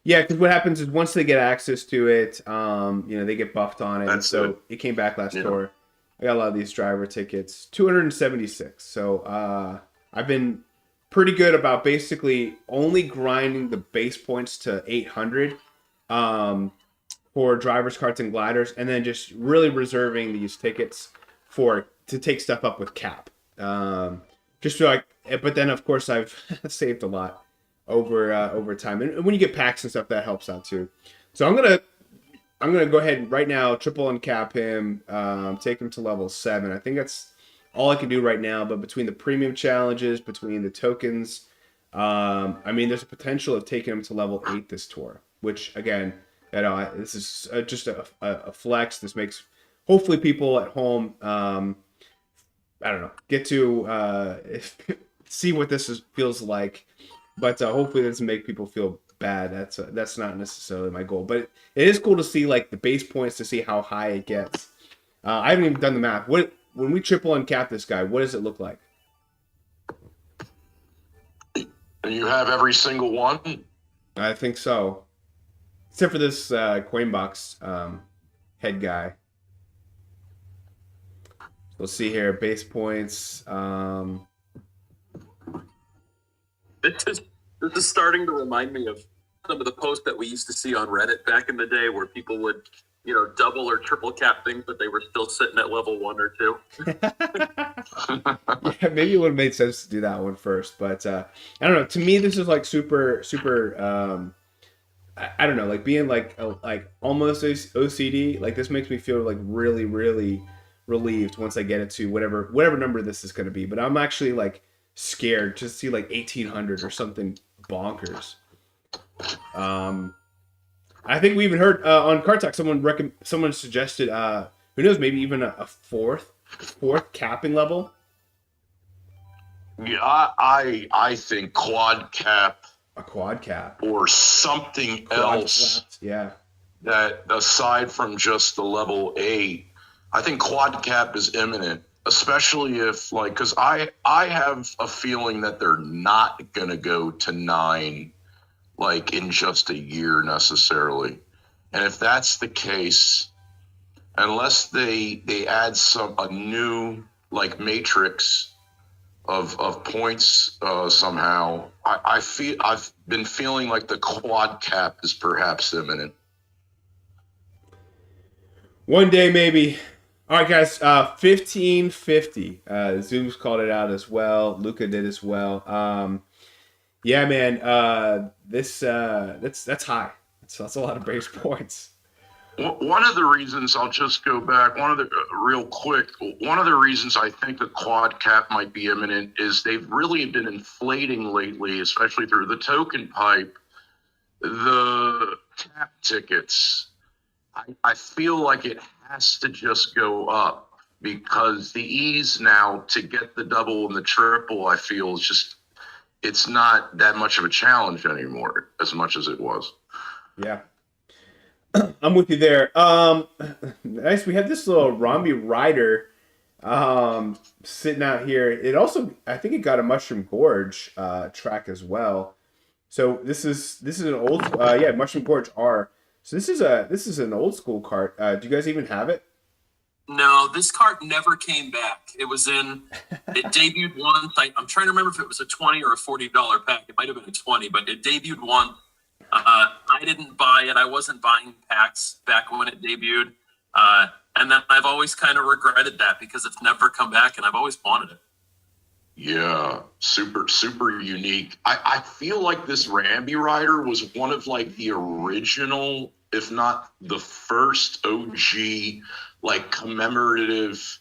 Yeah, because what happens is once they get access to it, they get buffed on it. That's it came back last tour. I got a lot of these driver tickets, 276. So I've been pretty good about basically only grinding the base points to 800 for drivers, karts, and gliders, and then just really reserving these tickets to take stuff up with cap. Just so but then of course I've saved a lot over time, and when you get packs and stuff, that helps out too. So I'm gonna go ahead right now, triple uncap him, take him to level 7. I think that's all I can do right now. But between the premium challenges, between the tokens, there's a potential of taking him to level 8 this tour. Which again, this is just a flex. This makes hopefully people at home, get to see what this feels like. But hopefully it doesn't make people feel bad. That's not necessarily my goal. But it is cool to see like the base points to see how high it gets. I haven't even done the math. When we triple uncap this guy, what does it look like? And you have every single one? I think so. Except for this coin box head guy. We'll see here. Base points. This is starting to remind me of some of the posts that we used to see on Reddit back in the day where people would, double or triple cap things, but they were still sitting at level 1 or 2. Yeah, maybe it would have made sense to do that one first, but I don't know. To me, this is like super. I don't know, like being like almost OCD. Like this makes me feel like really, really relieved once I get it to whatever number this is going to be. But I'm actually like scared to see like 1800 or something bonkers. I think we even heard on Kart Talk someone suggested who knows, maybe even a fourth capping level. Yeah, I think quad cap A quad cap. or something Quad else flaps. Yeah. that aside from just the level 8, I think quad cap is imminent, especially if like because I have a feeling that they're not gonna go to 9 like in just a year necessarily, and if that's the case, unless they add a new like matrix of points somehow, I've been feeling like the quad cap is perhaps imminent. One day, maybe. All right, guys. 1550. Zoom's called it out as well. Luca did as well. Yeah, man. That's high. That's a lot of base points. One of the reasons, I'll just go back, real quick, one of the reasons I think the quad cap might be imminent is they've really been inflating lately, especially through the token pipe, the cap tickets. I feel like it has to just go up because the ease now to get the double and the triple, I feel, is just, it's not that much of a challenge anymore as much as it was. Yeah. I'm with you there. Nice. We have this little Romby Rider sitting out here. It also, I think it got a Mushroom Gorge track as well. So this is an old yeah, Mushroom Gorge R. So this is an old school cart. Do you guys even have it? No, this cart never came back. It debuted once. I'm trying to remember if it was a $20 or a $40 pack. It might have been a 20, but it debuted once. I didn't buy it. I wasn't buying packs back when it debuted. And then I've always kind of regretted that because it's never come back and I've always wanted it. Yeah, super, super unique. I feel like this Ramby Rider was one of like the original, if not the first OG, like commemorative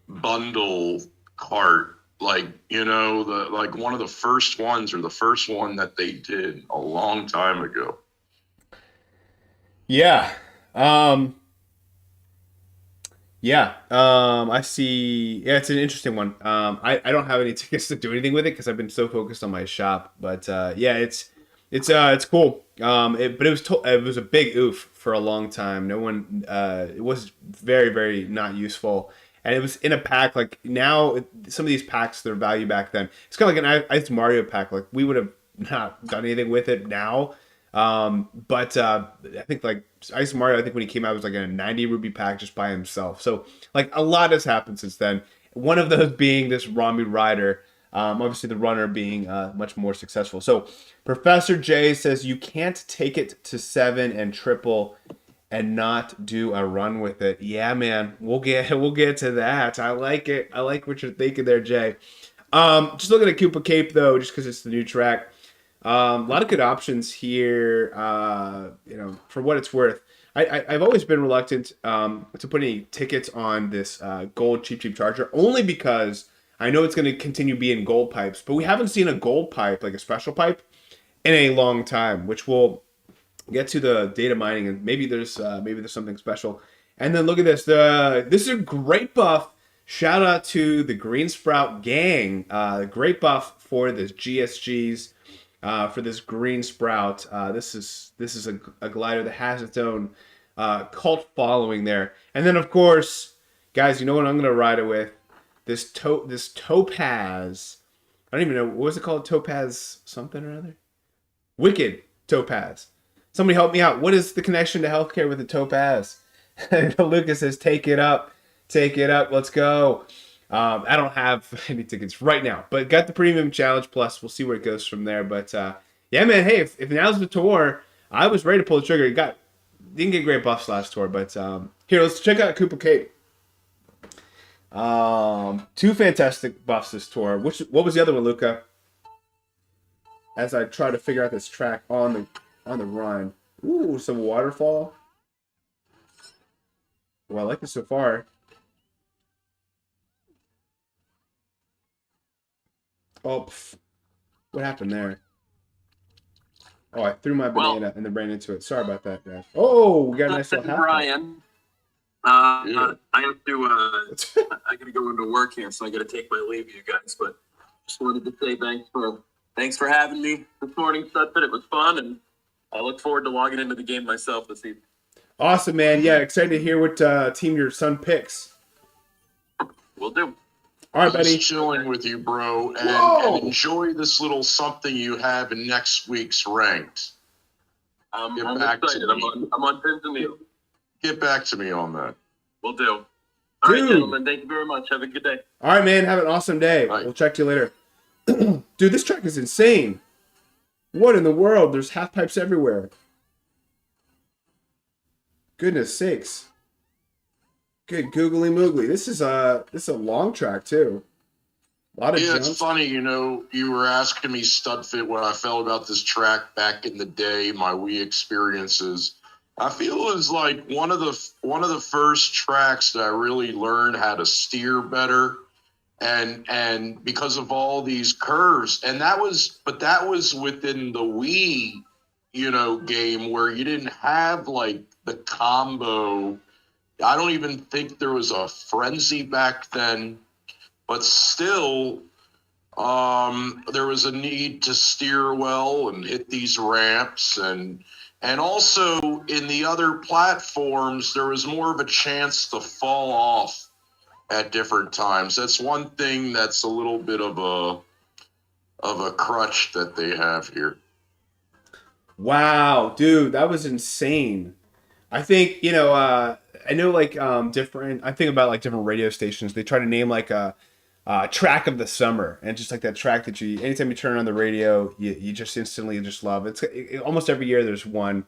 bundle cart. Like, like one of the first ones or the first one that they did a long time ago. Yeah. I see. Yeah, it's an interesting one. I don't have any tickets to do anything with it because I've been so focused on my shop. But yeah, it's cool. But it was a big oof for a long time. No one. It was very, very not useful, and it was in a pack. Like now, some of these packs, their value back then. It's kind of like an Ice Mario pack. Like we would have not done anything with it now. But I think like Ice Mario, I think when he came out, it was like a 90 rupee pack just by himself. So like a lot has happened since then. One of those being this Romby Rider. Obviously the runner being much more successful. So Professor J says you can't take it to 7 and triple and not do a run with it. Yeah, man, we'll get to that. I like it. I like what you're thinking there, Jay. Just looking at Koopa Cape though, just because it's the new track. A lot of good options here. For what it's worth, I've always been reluctant to put any tickets on this gold cheap charger, only because I know it's going to continue being gold pipes, but we haven't seen a gold pipe, like a special pipe, in a long time. Which we'll get to the data mining, and maybe there's something special. And then look at this. This is a great buff. Shout out to the Green Sprout gang. Great buff for this GSGs. For this Green Sprout, this is a glider that has its own cult following there. And then of course, guys, you know what I'm gonna ride it with? This Topaz. I don't even know, what was it called? Topaz something or other? Wicked Topaz. Somebody help me out. What is the connection to healthcare with the Topaz? Lucas says, take it up, let's go. I don't have any tickets right now, but got the Premium Challenge Plus. We'll see where it goes from there. But yeah, man, hey, if now's the tour, I was ready to pull the trigger. Didn't get great buffs last tour, but here, let's check out Koopa Cape. Two fantastic buffs this tour. What was the other one, Luca? As I try to figure out this track on the run. Ooh, some waterfall. Well, I like it so far. Oh, what happened there? Oh, I threw my Well- banana and then ran into it. Sorry about that, guys. Oh, we got a nice little half pipe. Brian. Yeah. I have to. I gotta go into work here, so I gotta take my leave, you guys. But just wanted to say thanks for having me this morning, Studfit. It was fun, and I look forward to logging into the game myself this evening. Awesome, man. Yeah, excited to hear what team your son picks. Will do. All right, buddy. Just chilling with you, bro, Whoa! and enjoy this little something you have in next week's ranked. I'm Get back to excited. me. I'm on pins and needles. Get back to me on that. Will do. All right, Dude. gentlemen. Thank you very much. Have a good day. All right, man. Have an awesome day. Bye. We'll check you later. Dude, this track is insane. What in the world? There's half pipes everywhere. Goodness sakes. Good googly moogly. This is a long track too. A lot of Yeah, jumps. it's funny, you were asking me, Studfit, what I felt about this track back in the day, my Wii experiences. I feel it was like one of the first tracks that I really learned how to steer better, and because of all these curves, and that was within the Wii, game where you didn't have like the combo. I don't even think there was a frenzy back then. But still, there was a need to steer well and hit these ramps. And also in the other platforms, there was more of a chance to fall off at different times. That's one thing that's a little bit of a crutch that they have here. Wow, dude, that was insane. I think, I know like different, I think about like different radio stations. They try to name like a track of the summer, and just like that track that anytime you turn on the radio, you just instantly just love. Almost every year there's one.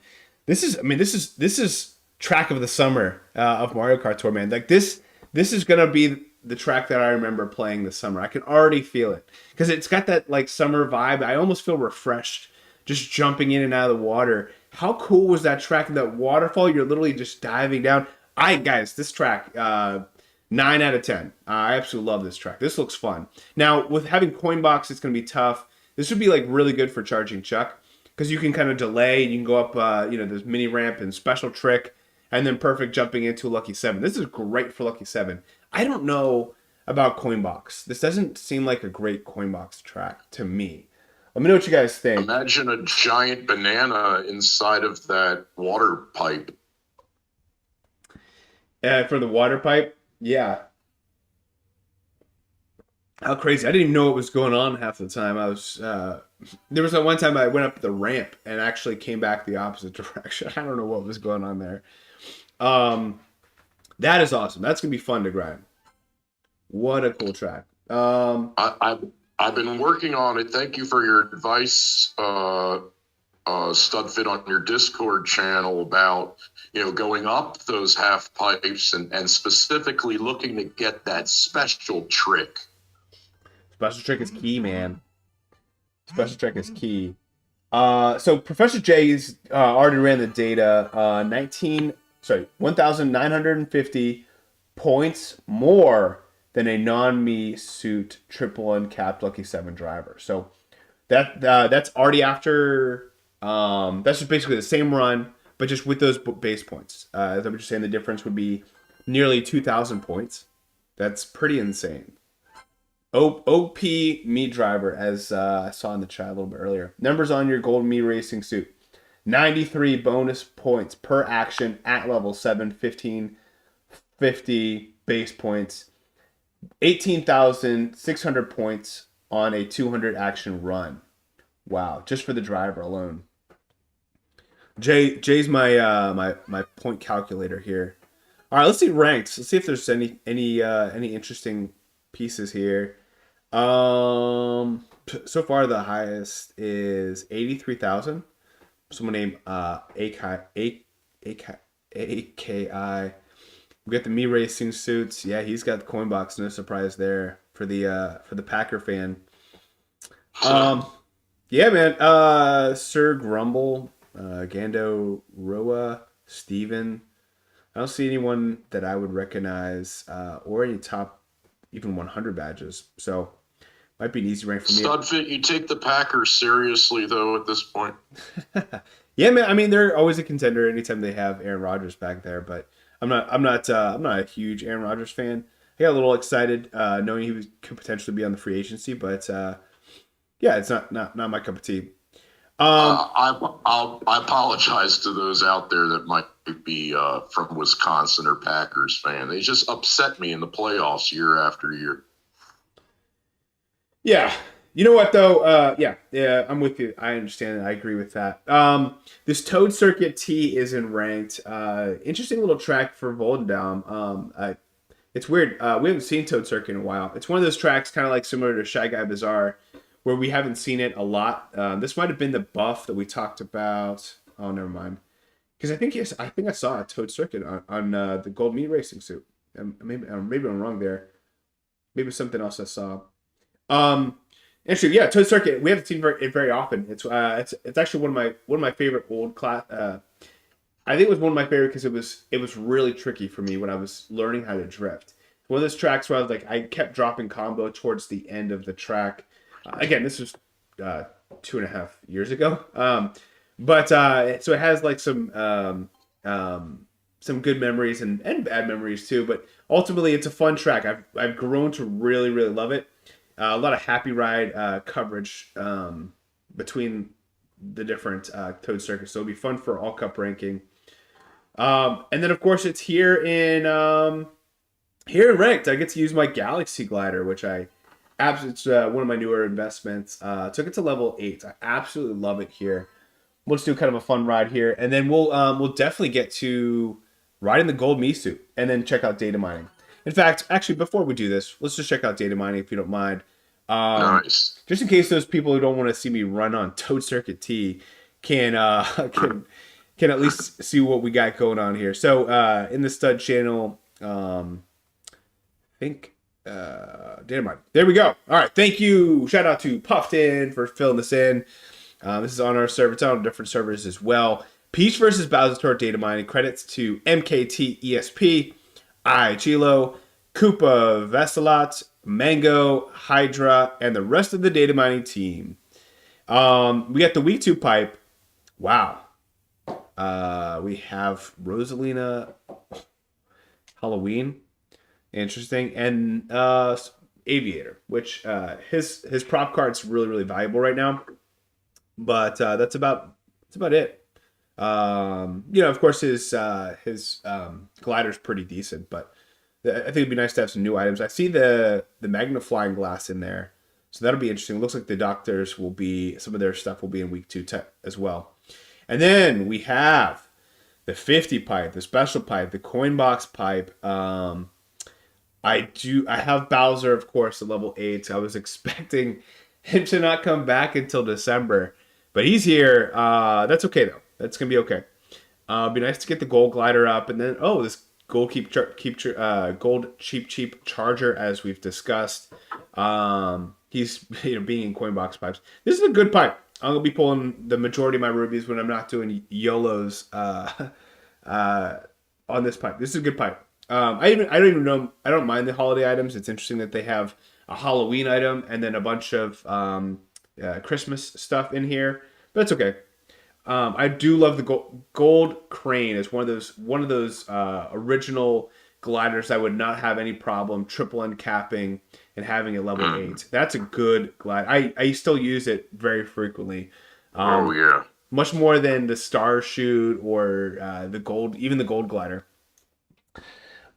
This is track of the summer of Mario Kart Tour, man. Like this is gonna be the track that I remember playing this summer. I can already feel it because it's got that like summer vibe. I almost feel refreshed just jumping in and out of the water. How cool was that track? That waterfall, you're literally just diving down. Guys, this track, 9 out of 10. I absolutely love this track. This looks fun. Now, with having Coinbox, it's going to be tough. This would be like really good for charging Chuck because you can kind of delay and you can go up, there's mini ramp and special trick, and then perfect jumping into Lucky 7. This is great for Lucky 7. I don't know about Coinbox. This doesn't seem like a great Coinbox track to me. Let me know what you guys think. Imagine a giant banana inside of that water pipe. For the water pipe, yeah. How crazy. I didn't even know what was going on half the time. There was that one time I went up the ramp and actually came back the opposite direction. I don't know what was going on there. That is awesome. That's going to be fun to grind. What a cool track. I've been working on it. Thank you for your advice, Studfit, on your Discord channel about, going up those half pipes and specifically looking to get that special trick. Special trick is key, man. Special trick is key. So Professor J's already ran the data. 1,950 points more than a non-Mii Suit triple uncapped Lucky 7 driver. So that's already after. That's just basically the same run, but just with those base points. As I'm just saying, the difference would be nearly 2,000 points. That's pretty insane. OP Mii driver, as I saw in the chat a little bit earlier. Numbers on your Gold Mii racing suit. 93 bonus points per action at level 7, 1550 base points. 18,600 points on a 200 action run. Wow, just for the driver alone. Jay's my point calculator here. All right, let's see ranked. Let's see if there's any interesting pieces here. So far the highest is 83,000. Someone named AKI. We got the Mii racing suits. Yeah, he's got the Coinbox. No surprise there for the Packer fan. Yeah, man. Sir Grumble, Gando Roa, Steven. I don't see anyone that I would recognize or any top even 100 badges. So Might be an easy rank for me. Studfit, you take the Packers seriously though at this point. Yeah, man. I mean, they're always a contender anytime they have Aaron Rodgers back there. But I'm not a huge Aaron Rodgers fan. I got a little excited knowing could potentially be on the free agency, but yeah, it's not my cup of tea. I apologize to those out there that might be from Wisconsin or Packers fan. They just upset me in the playoffs year after year. Yeah. You know what though? Yeah, I'm with you. I understand that. I agree with that. This Toad Circuit T isn't ranked. Interesting little track for Voldendam. It's weird. We haven't seen Toad Circuit in a while. It's one of those tracks kind of like similar to Shy Guy Bazaar, where we haven't seen it a lot. This might have been the buff that we talked about. Oh, never mind. Because I think I saw a Toad Circuit on the Gold Mii racing suit. Maybe I'm wrong there. Maybe something else I saw. Actually, yeah, Toad Circuit. We haven't seen it very often. It's actually one of my favorite old class. I think it was one of my favorite because it was really tricky for me when I was learning how to drift. It's one of those tracks where I kept dropping combo towards the end of the track. Again, this was 2.5 years ago. But so it has like some good memories and bad memories too. But ultimately, it's a fun track. I've grown to really love it. A lot of happy ride coverage between the different Toad circuits, so it'll be fun for all cup ranking. And then of course it's here in ranked. I get to use my Galaxy glider, which it's one of my newer investments. Took it to level 8. I absolutely love it here. We'll just do kind of a fun ride here, and then we'll definitely get to riding the Gold Mii Suit, and then check out data mining. In fact, actually, before we do this, let's just check out data mining if you don't mind. Nice. Just in case those people who don't want to see me run on Toad Circuit T can at least see what we got going on here. So in the stud channel, I think data mining. There we go. All right, thank you. Shout out to Puffton for filling this in. This is on our server. It's on different servers as well. Peach versus Bowser Tour data mining. Credits to MKT ESP, Chilo, Koopa, Veselot, Mango, Hydra, and the rest of the data mining team. We got the week 2 pipe. Wow. We have Rosalina, Halloween, interesting, and Aviator, which his prop card's really valuable right now. But that's about it. Of course his glider's pretty decent, but I think it'd be nice to have some new items. I see the magnifying glass in there, so that'll be interesting. It looks like the doctors some of their stuff will be in week 2 as well. And then we have the 50 pipe, the special pipe, the coin box pipe. I have Bowser, of course, at level 8. I was expecting him to not come back until December, but he's here. That's okay though. That's gonna be okay. It'd be nice to get the gold glider up, and then this gold gold cheap charger, as we've discussed. He's being in coin box pipes. This is a good pipe. I'm gonna be pulling the majority of my rubies when I'm not doing YOLOs on this pipe. This is a good pipe. I don't mind the holiday items. It's interesting that they have a Halloween item and then a bunch of Christmas stuff in here, but it's okay. I do love the gold crane. It's one of those original gliders I would not have any problem triple uncapping and having a level 8. That's a good glide. I still use it very frequently. Oh yeah. Much more than the Star Shoot or the gold glider.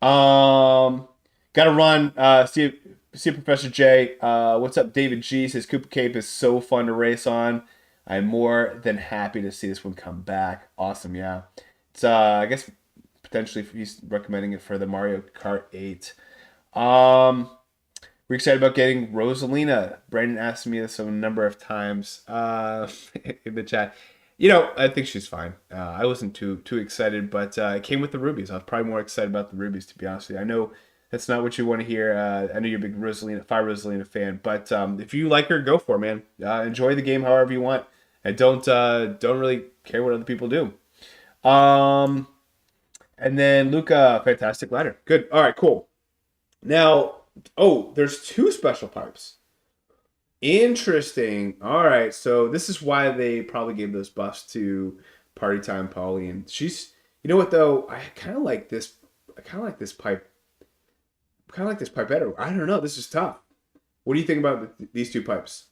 Gotta run. See Professor J. What's up, David G? Says Koopa Cape is so fun to race on. I'm more than happy to see this one come back. Awesome, yeah. It's I guess potentially he's recommending it for the Mario Kart 8. We're excited about getting Rosalina. Brandon asked me this a number of times in the chat. I think she's fine. I wasn't too excited, but it came with the rubies. I was probably more excited about the rubies, to be honest with you. I know that's not what you want to hear. I know you're a big Fire Rosalina fan, but if you like her, go for it, man. Enjoy the game however you want. I don't really care what other people do. And then Luca, fantastic ladder. Good. All right, cool. Now, there's 2 special pipes. Interesting. All right. So this is why they probably gave those buffs to Party Time Polly. And she's, you know what though? I kind of like this. I kind of like this pipe. Kind of like this pipe better. I don't know. This is tough. What do you think about these two pipes?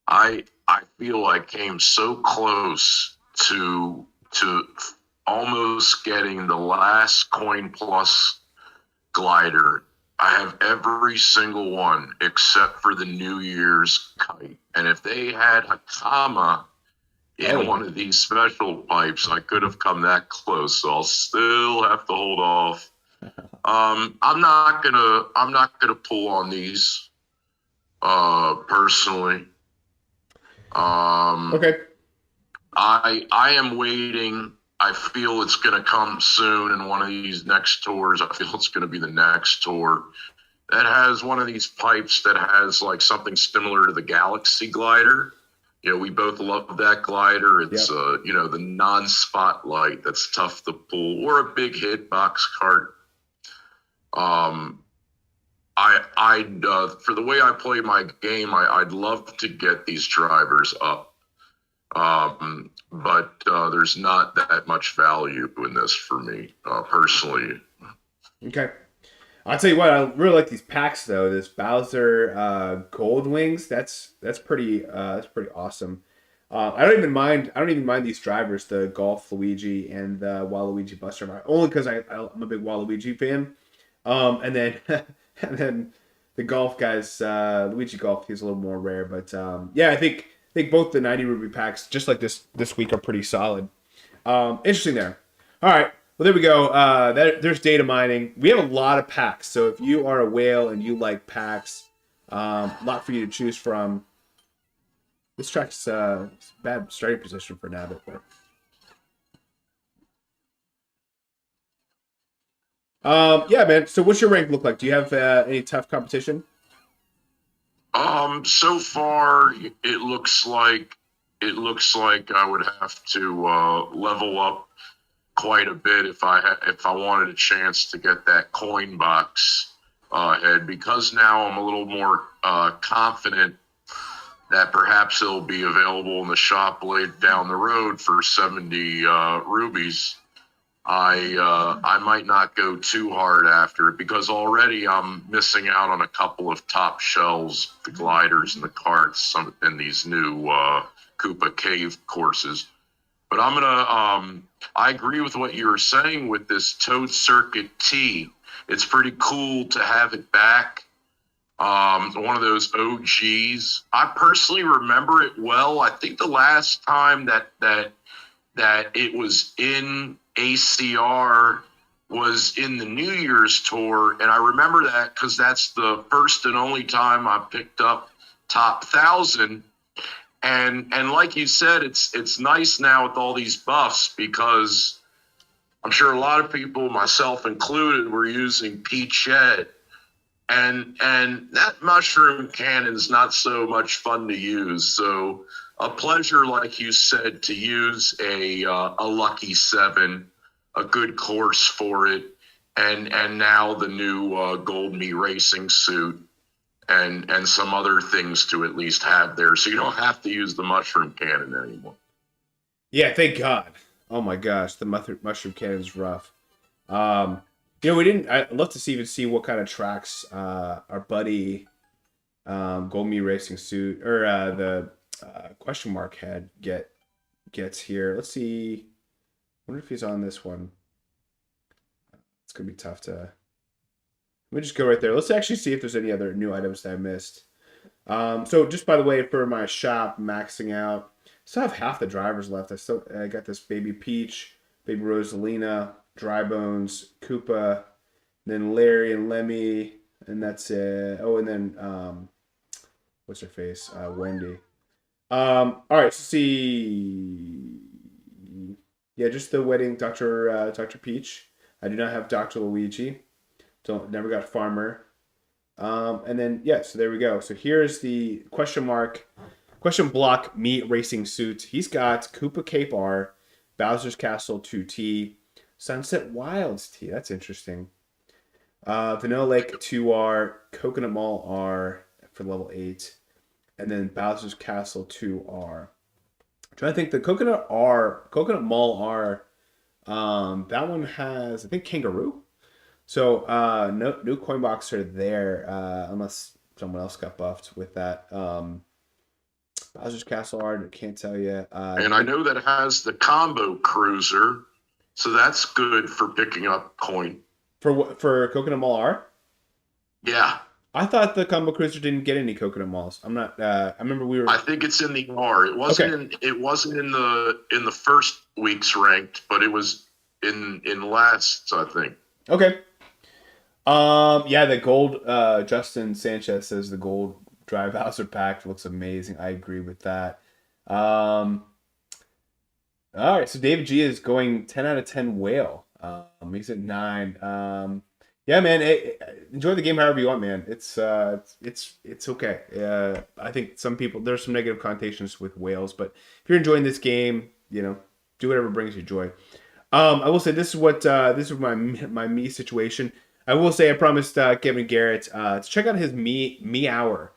I feel I came so close to almost getting the last Coin Plus glider. I have every single one except for the New Year's kite. And if they had Hakama in one of these special pipes, I could have come that close. So I'll still have to hold off. I'm not gonna pull on these personally. Okay. I am waiting. I feel it's going to come soon in one of these next tours. I feel it's going to be the next tour that has one of these pipes that has like something similar to the Galaxy glider. You know, we both love that glider. It's you know, the non-spotlight that's tough to pull, or a big hitbox cart. I'd for the way I play my game, I'd love to get these drivers up. But there's not that much value in this for me, personally. Okay. I'll tell you what, I really like these packs though. This Bowser Gold Wings, that's pretty awesome. I don't even mind these drivers, the Golf Luigi and the Waluigi Buster Ride, only because I'm a big Waluigi fan. And then and then the golf guys, Luigi Golf, he's a little more rare, but yeah, I think both the 90 Ruby packs, just like this week, are pretty solid. Interesting there. All right. Well, there we go. There's data mining. We have a lot of packs. So if you are a whale and you like packs, a lot for you to choose from. This track's bad starting position for Nabbit. But yeah, man. So what's your rank look like? Do you have any tough competition? So far it looks like I would have to level up quite a bit if I wanted a chance to get that coin box head, because now I'm a little more confident that perhaps it'll be available in the shop later down the road for 70 rubies. I might not go too hard after it, because already I'm missing out on a couple of top shells, the gliders and the carts, and these new Koopa cave courses. But I'm gonna. I agree with what you were saying with this Toad Circuit T. It's pretty cool to have it back. One of those OGs. I personally remember it well. I think the last time that it was in ACR was in the New Year's tour, and I remember that because that's the first and only time I picked up top 1,000. And like you said, it's nice now with all these buffs, because I'm sure a lot of people, myself included, were using Peach Head, and that mushroom cannon is not so much fun to use. So a pleasure, like you said, to use a Lucky 7, a good course for it, and now the new Gold Mii Racing Suit, and some other things to at least have there, so you don't have to use the mushroom cannon anymore. Yeah, thank God. Oh my gosh, the mushroom cannon is rough. You know, we didn't. I'd love to see what kind of tracks our buddy Gold Mii Racing Suit, or the question mark head gets here. Let's see. I wonder if he's on this one. It's gonna be tough to. Let me just go right there. Let's actually see if there's any other new items that I missed. So just by the way, for my shop maxing out, still have half the drivers left. I got this Baby Peach, Baby Rosalina, Dry Bones, Koopa, then Larry and Lemmy, and that's it. Oh, and then what's her face? Wendy. All right, so see. Yeah, just the wedding, Dr. Peach. I do not have Dr. Luigi. Never got Farmer. And then, yeah, so there we go. So here's the question block Mii Racing Suit. He's got Koopa Cape R, Bowser's Castle 2T, Sunset Wilds T. That's interesting. Vanilla Lake 2R, Coconut Mall R for level 8. and then Bowser's Castle 2R. I'm trying to think, the Coconut Mall R, that one has, I think, Kangaroo. So no new coin box are there, unless someone else got buffed with that. Bowser's Castle R, can't tell you. And I know that it has the combo cruiser, so that's good for picking up coin. For Coconut Mall R. Yeah, I thought the Combo Cruiser didn't get any Coconut Malls. I'm not. I remember we were. I think it's in the R. It wasn't Okay. in. It wasn't in the first week's ranked, but it was in last. I think. Okay. Yeah, the gold. Justin Sanchez says the gold Dry Bowser pack looks amazing. I agree with that. All right, so David G is going 10 out of 10 whale. He's at 9. Yeah, man. Enjoy the game however you want, man. It's okay. I think there's some negative connotations with whales, but if you're enjoying this game, do whatever brings you joy. I will say this is my Mii situation. I will say I promised Kevin Garrett to check out his Mii Hour.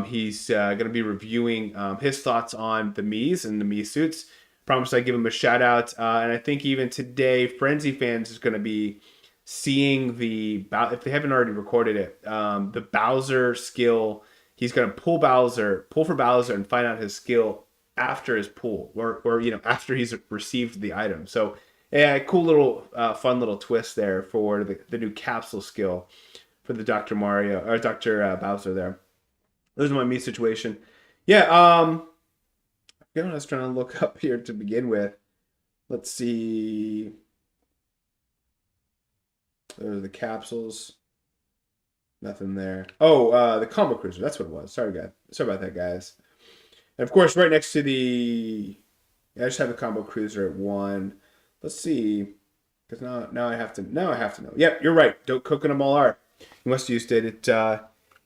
He's going to be reviewing his thoughts on the Miis and the Mii Suits. Promised I'd give him a shout out, and I think even today, Frenzy Fans is going to be seeing if they haven't already recorded it, the Bowser skill. He's going to pull for Bowser, and find out his skill after his pull, or after he's received the item. So yeah, cool little fun little twist there for the new capsule skill for the Dr. Bowser there. Those are my Mii situation. Yeah, I forget what I was trying to look up here to begin with. Let's see. There's the capsules. Nothing there. Oh, the Combo Cruiser. That's what it was. Sorry about that, guys. And of course, right next to I just have the Combo Cruiser at 1. Let's see. Because now I have to know. Yep, you're right. Don't Coconut Mall R. You must have used it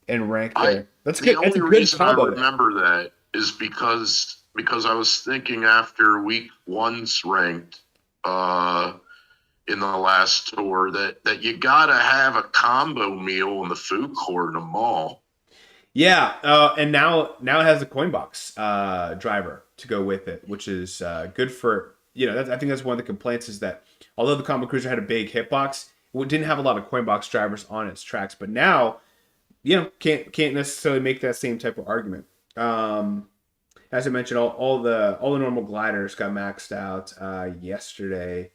in rank there. That's good. The That's a only good reason I combo remember that is because I was thinking after week 1's ranked in the last tour that you gotta have a combo meal in the food court in a mall. Yeah, and now it has a Coinbox driver to go with it, which is good for I think that's one of the complaints is that although the Combo Cruiser had a big hitbox, it didn't have a lot of Coinbox drivers on its tracks. But now, can't necessarily make that same type of argument. As I mentioned, all the normal gliders got maxed out yesterday.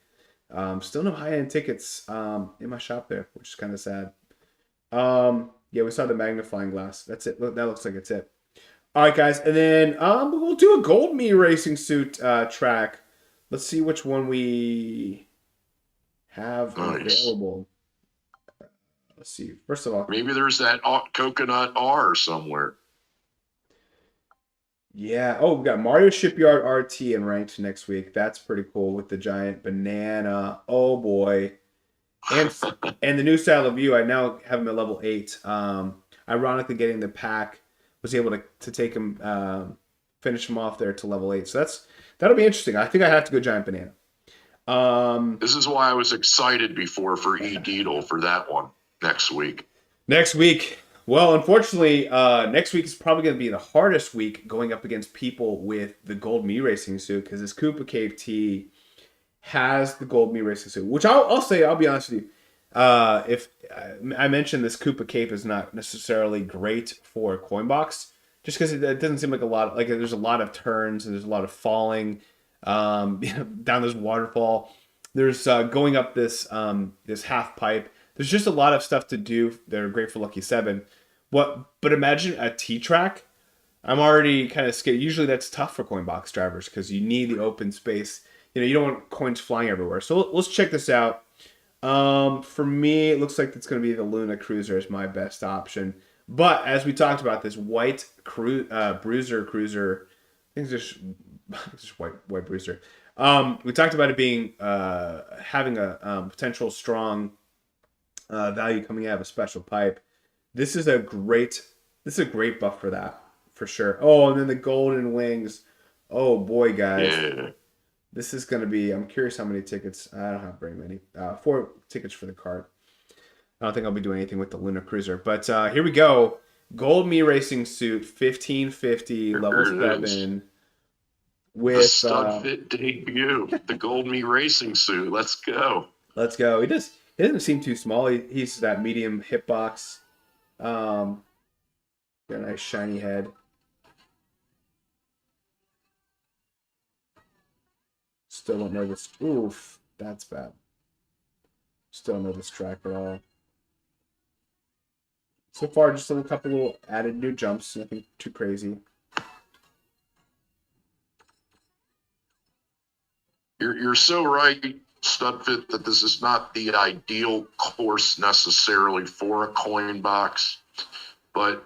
Still no high-end tickets in my shop there, which is kind of sad. Yeah, we saw the magnifying glass. That's it. That looks like it's it. All right, guys, and then we'll do a Gold Mii Racing Suit track. Let's see which one we have available. Let's see. First of all, maybe there's that Coconut R somewhere. Yeah. Oh, we got Mario Shipyard RT in ranked next week. That's pretty cool with the giant banana. Oh boy. And the new style of view, I now have him at level 8. Ironically, getting the pack was able to take him, finish him off there to level 8. So that'll be interesting. I think I have to go giant banana. This is why I was excited before for EDietel for that one next week. Next week. Well, unfortunately, next week is probably going to be the hardest week going up against people with the Gold Mii Racing Suit because this Koopa Cave T has the Gold Mii Racing Suit, which I'll be honest with you. If I mentioned this Koopa Cape is not necessarily great for Coinbox, just because it doesn't seem like there's a lot of turns and there's a lot of falling down this waterfall. There's going up this half pipe. There's just a lot of stuff to do that are great for Lucky 7. But imagine a T-track. I'm already kind of scared. Usually that's tough for Coinbox drivers because you need the open space. You don't want coins flying everywhere. So let's check this out. For me, it looks like it's going to be the Luna Cruiser is my best option. But as we talked about, this white Bruiser Cruiser, I think it's just white Bruiser. We talked about it being having a potential strong value coming out of a special pipe. This is a great buff for that, for sure. Oh, and then the golden wings. Oh boy, guys. Yeah. This is going to be, I'm curious how many tickets. I don't have very many. 4 tickets for the Kart. I don't think I'll be doing anything with the Luna Cruiser. But here we go. Gold Mii Racing Suit 1550 level Here it is. 7 The with Studfit debut, the Gold Mii Racing Suit. Let's go. let's go. He doesn't seem too small. He's that medium hip box. Got a nice shiny head. Still don't know this. Oof, that's bad. Still don't know this track at all. So far, just a couple little added new jumps. Nothing too crazy. You're so right, Studfit, that this is not the ideal course necessarily for a coin box, but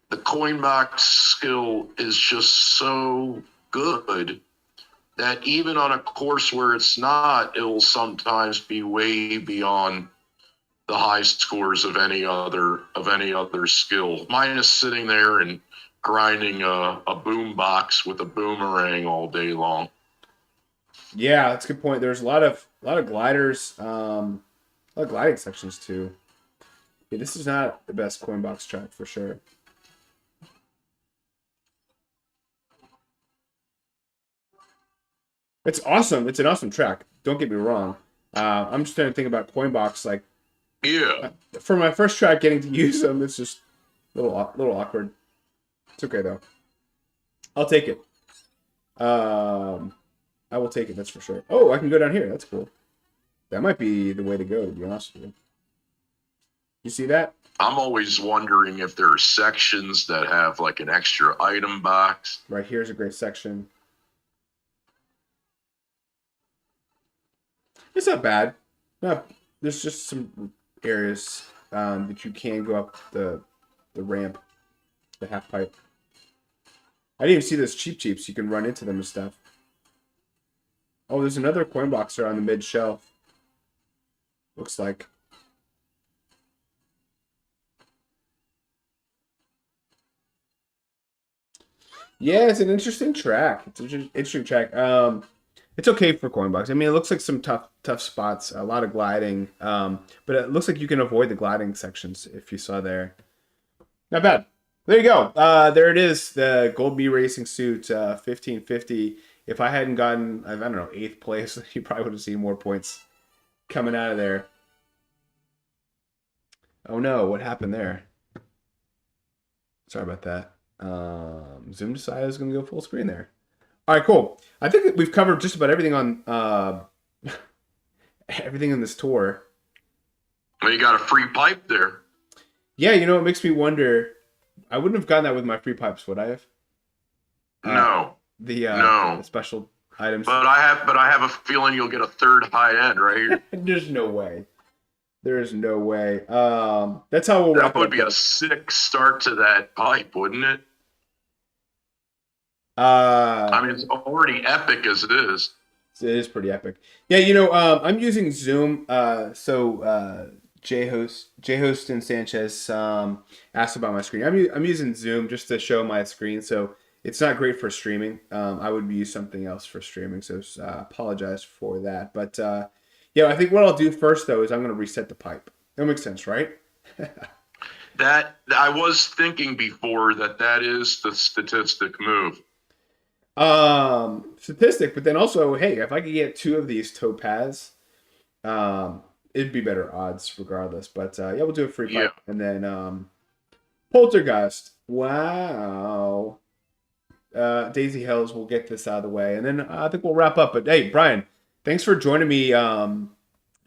the coin box skill is just so good that even on a course where it's not, it will sometimes be way beyond the high scores of any other skill. Mine is sitting there and grinding a boom box with a boomerang all day long. Yeah, that's a good point. There's a lot of gliders, a lot of gliding sections too. Yeah, this is not the best coin box track for sure. It's awesome. It's an awesome track. Don't get me wrong. I'm just trying to think about coin box. Like, Yeah. for my first track, getting to use them, it's just a little awkward. It's okay though. I'll take it. I will take it. That's for sure. Oh, I can go down here. That's cool. That might be the way to go, to be honest with you. You see that? I'm always wondering if there are sections that have like an extra item box. Right here's a great section. It's not bad. No, there's just some areas that you can go up the ramp, the half pipe. I didn't even see those cheap. You can run into them and stuff. Oh, there's another coin boxer on the mid shelf. Looks like. Yeah, it's an interesting track. It's an interesting track. It's okay for coin box. I mean, it looks like some tough spots, a lot of gliding. But it looks like you can avoid the gliding sections if you saw there. Not bad. There you go. There it is, the Gold Mii Racing Suit 1550. If I hadn't gotten, I don't know, 8th place, you probably would have seen more points coming out of there. Oh no, what happened there? Sorry about that. Zoom decided I was going to go full screen there. All right, cool. I think that we've covered just about everything on everything in this tour. Well, you got a free pipe there. Yeah, you know, it makes me wonder. I wouldn't have gotten that with my free pipes, would I have? No. The special items. But I have a feeling you'll get a third high end right here. There's no way. There is no way. That's how we'll wrap That would it be up. a sick start to that pipe, wouldn't it? I mean, it's already epic as it is. It is pretty epic. Yeah, you know, I'm using Zoom. J-Host and Sanchez asked about my screen. I'm using Zoom just to show my screen, so it's not great for streaming. I would use something else for streaming, so apologize for that. But yeah, I think what I'll do first though is I'm going to reset the pipe. That makes sense, right? That I was thinking before that is the statistic move. Statistic, but then also, hey, if I could get 2 of these topaz, it'd be better odds regardless. But yeah, we'll do a free pipe, and then poltergeist. Wow. Daisy Hills. We'll get this out of the way, and then I think we'll wrap up. But hey, Brian, thanks for joining me. You know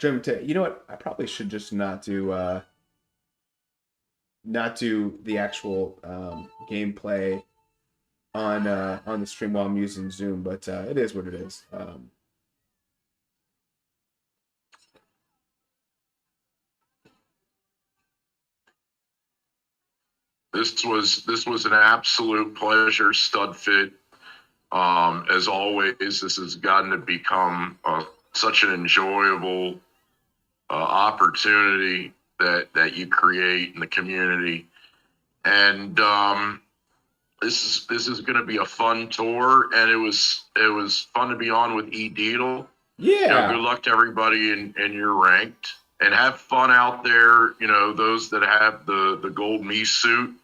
what? I probably should just not do the actual gameplay on the stream while I'm using Zoom, but it is what it is. This was an absolute pleasure, Studfit. As always, this has gotten to become such an enjoyable opportunity that you create in the community, and this is going to be a fun tour, and it was fun to be on with EDietel. Yeah. You know, good luck to everybody in your ranked, and have fun out there. You know, those that have the Gold Mii Suit,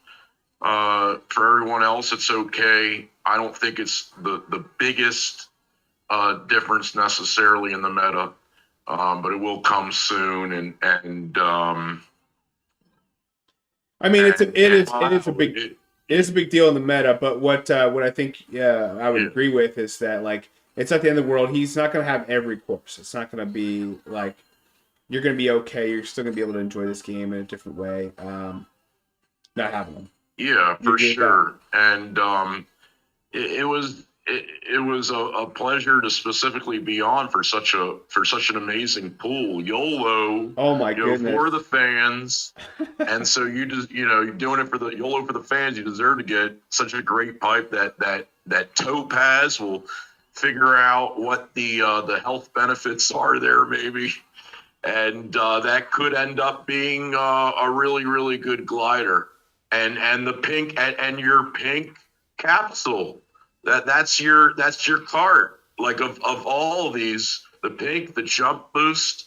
For everyone else, it's okay. I don't think it's the biggest difference necessarily in the meta, but it will come soon. I mean, it is a big it, it is a big deal in the meta. But what I think I would yeah, agree with is that like it's not the end of the world. He's not going to have every course. It's not going to be like you're going to be okay. You're still going to be able to enjoy this game in a different way. Not having them. yeah, You for agree with that? sure. And it was a pleasure to specifically be on for such an amazing pool. YOLO, Oh my goodness. for the fans. And so you just, you're doing it for the YOLO for the fans. You deserve to get such a great pipe that Topaz will figure out what the health benefits are there, maybe. And that could end up being a really, really good glider. And the pink and your pink capsule. That's your cart. Like of all of these, the pink, the jump boost.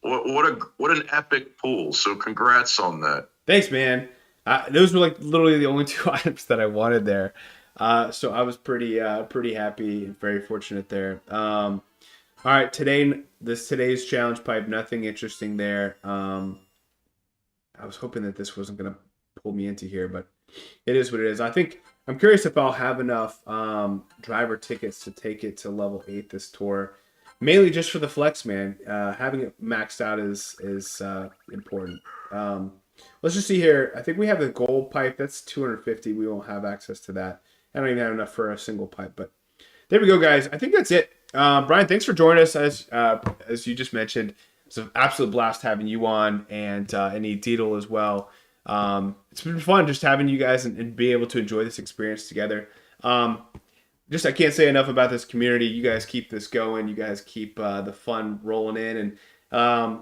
What an epic pool. So congrats on that. Thanks, man. Those were like literally the only two items that I wanted there. So I was pretty happy and very fortunate there. All right, today's challenge pipe, nothing interesting there. I was hoping that this wasn't gonna pull me into here, but it is what it is. I'm curious if I'll have enough driver tickets to take it to level 8 this tour. Mainly just for the flex, man. Having it maxed out is important. Let's just see here. I think we have the gold pipe. That's 250. We won't have access to that. I don't even have enough for a single pipe, but there we go, guys. I think that's it. Brian, thanks for joining us. As you just mentioned, it's an absolute blast having you on and EDietel as well. It's been fun just having you guys and be able to enjoy this experience together. I can't say enough about this community. You guys keep this going. You guys keep the fun rolling in, and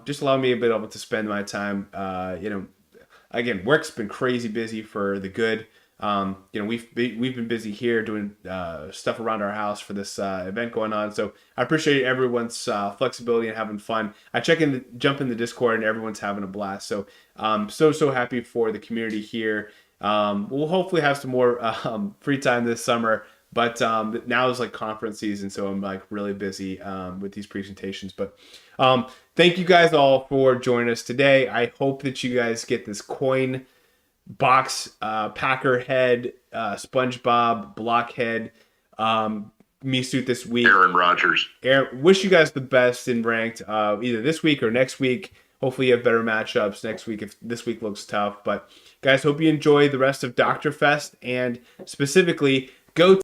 just allow me to be able to spend my time. Again, work's been crazy busy for the good. We've been busy here doing stuff around our house for this event going on. So I appreciate everyone's flexibility and having fun. I jump in the Discord, and everyone's having a blast. So so happy for the community here. We'll hopefully have some more free time this summer. But now is like conference season, so I'm like really busy with these presentations. But thank you guys all for joining us today. I hope that you guys get this coin box, Packer head, SpongeBob, Blockhead, Mii Suit this week. Aaron Rodgers. Wish you guys the best in ranked either this week or next week. Hopefully you have better matchups next week if this week looks tough. But guys, hope you enjoy the rest of Dr. Fest and specifically go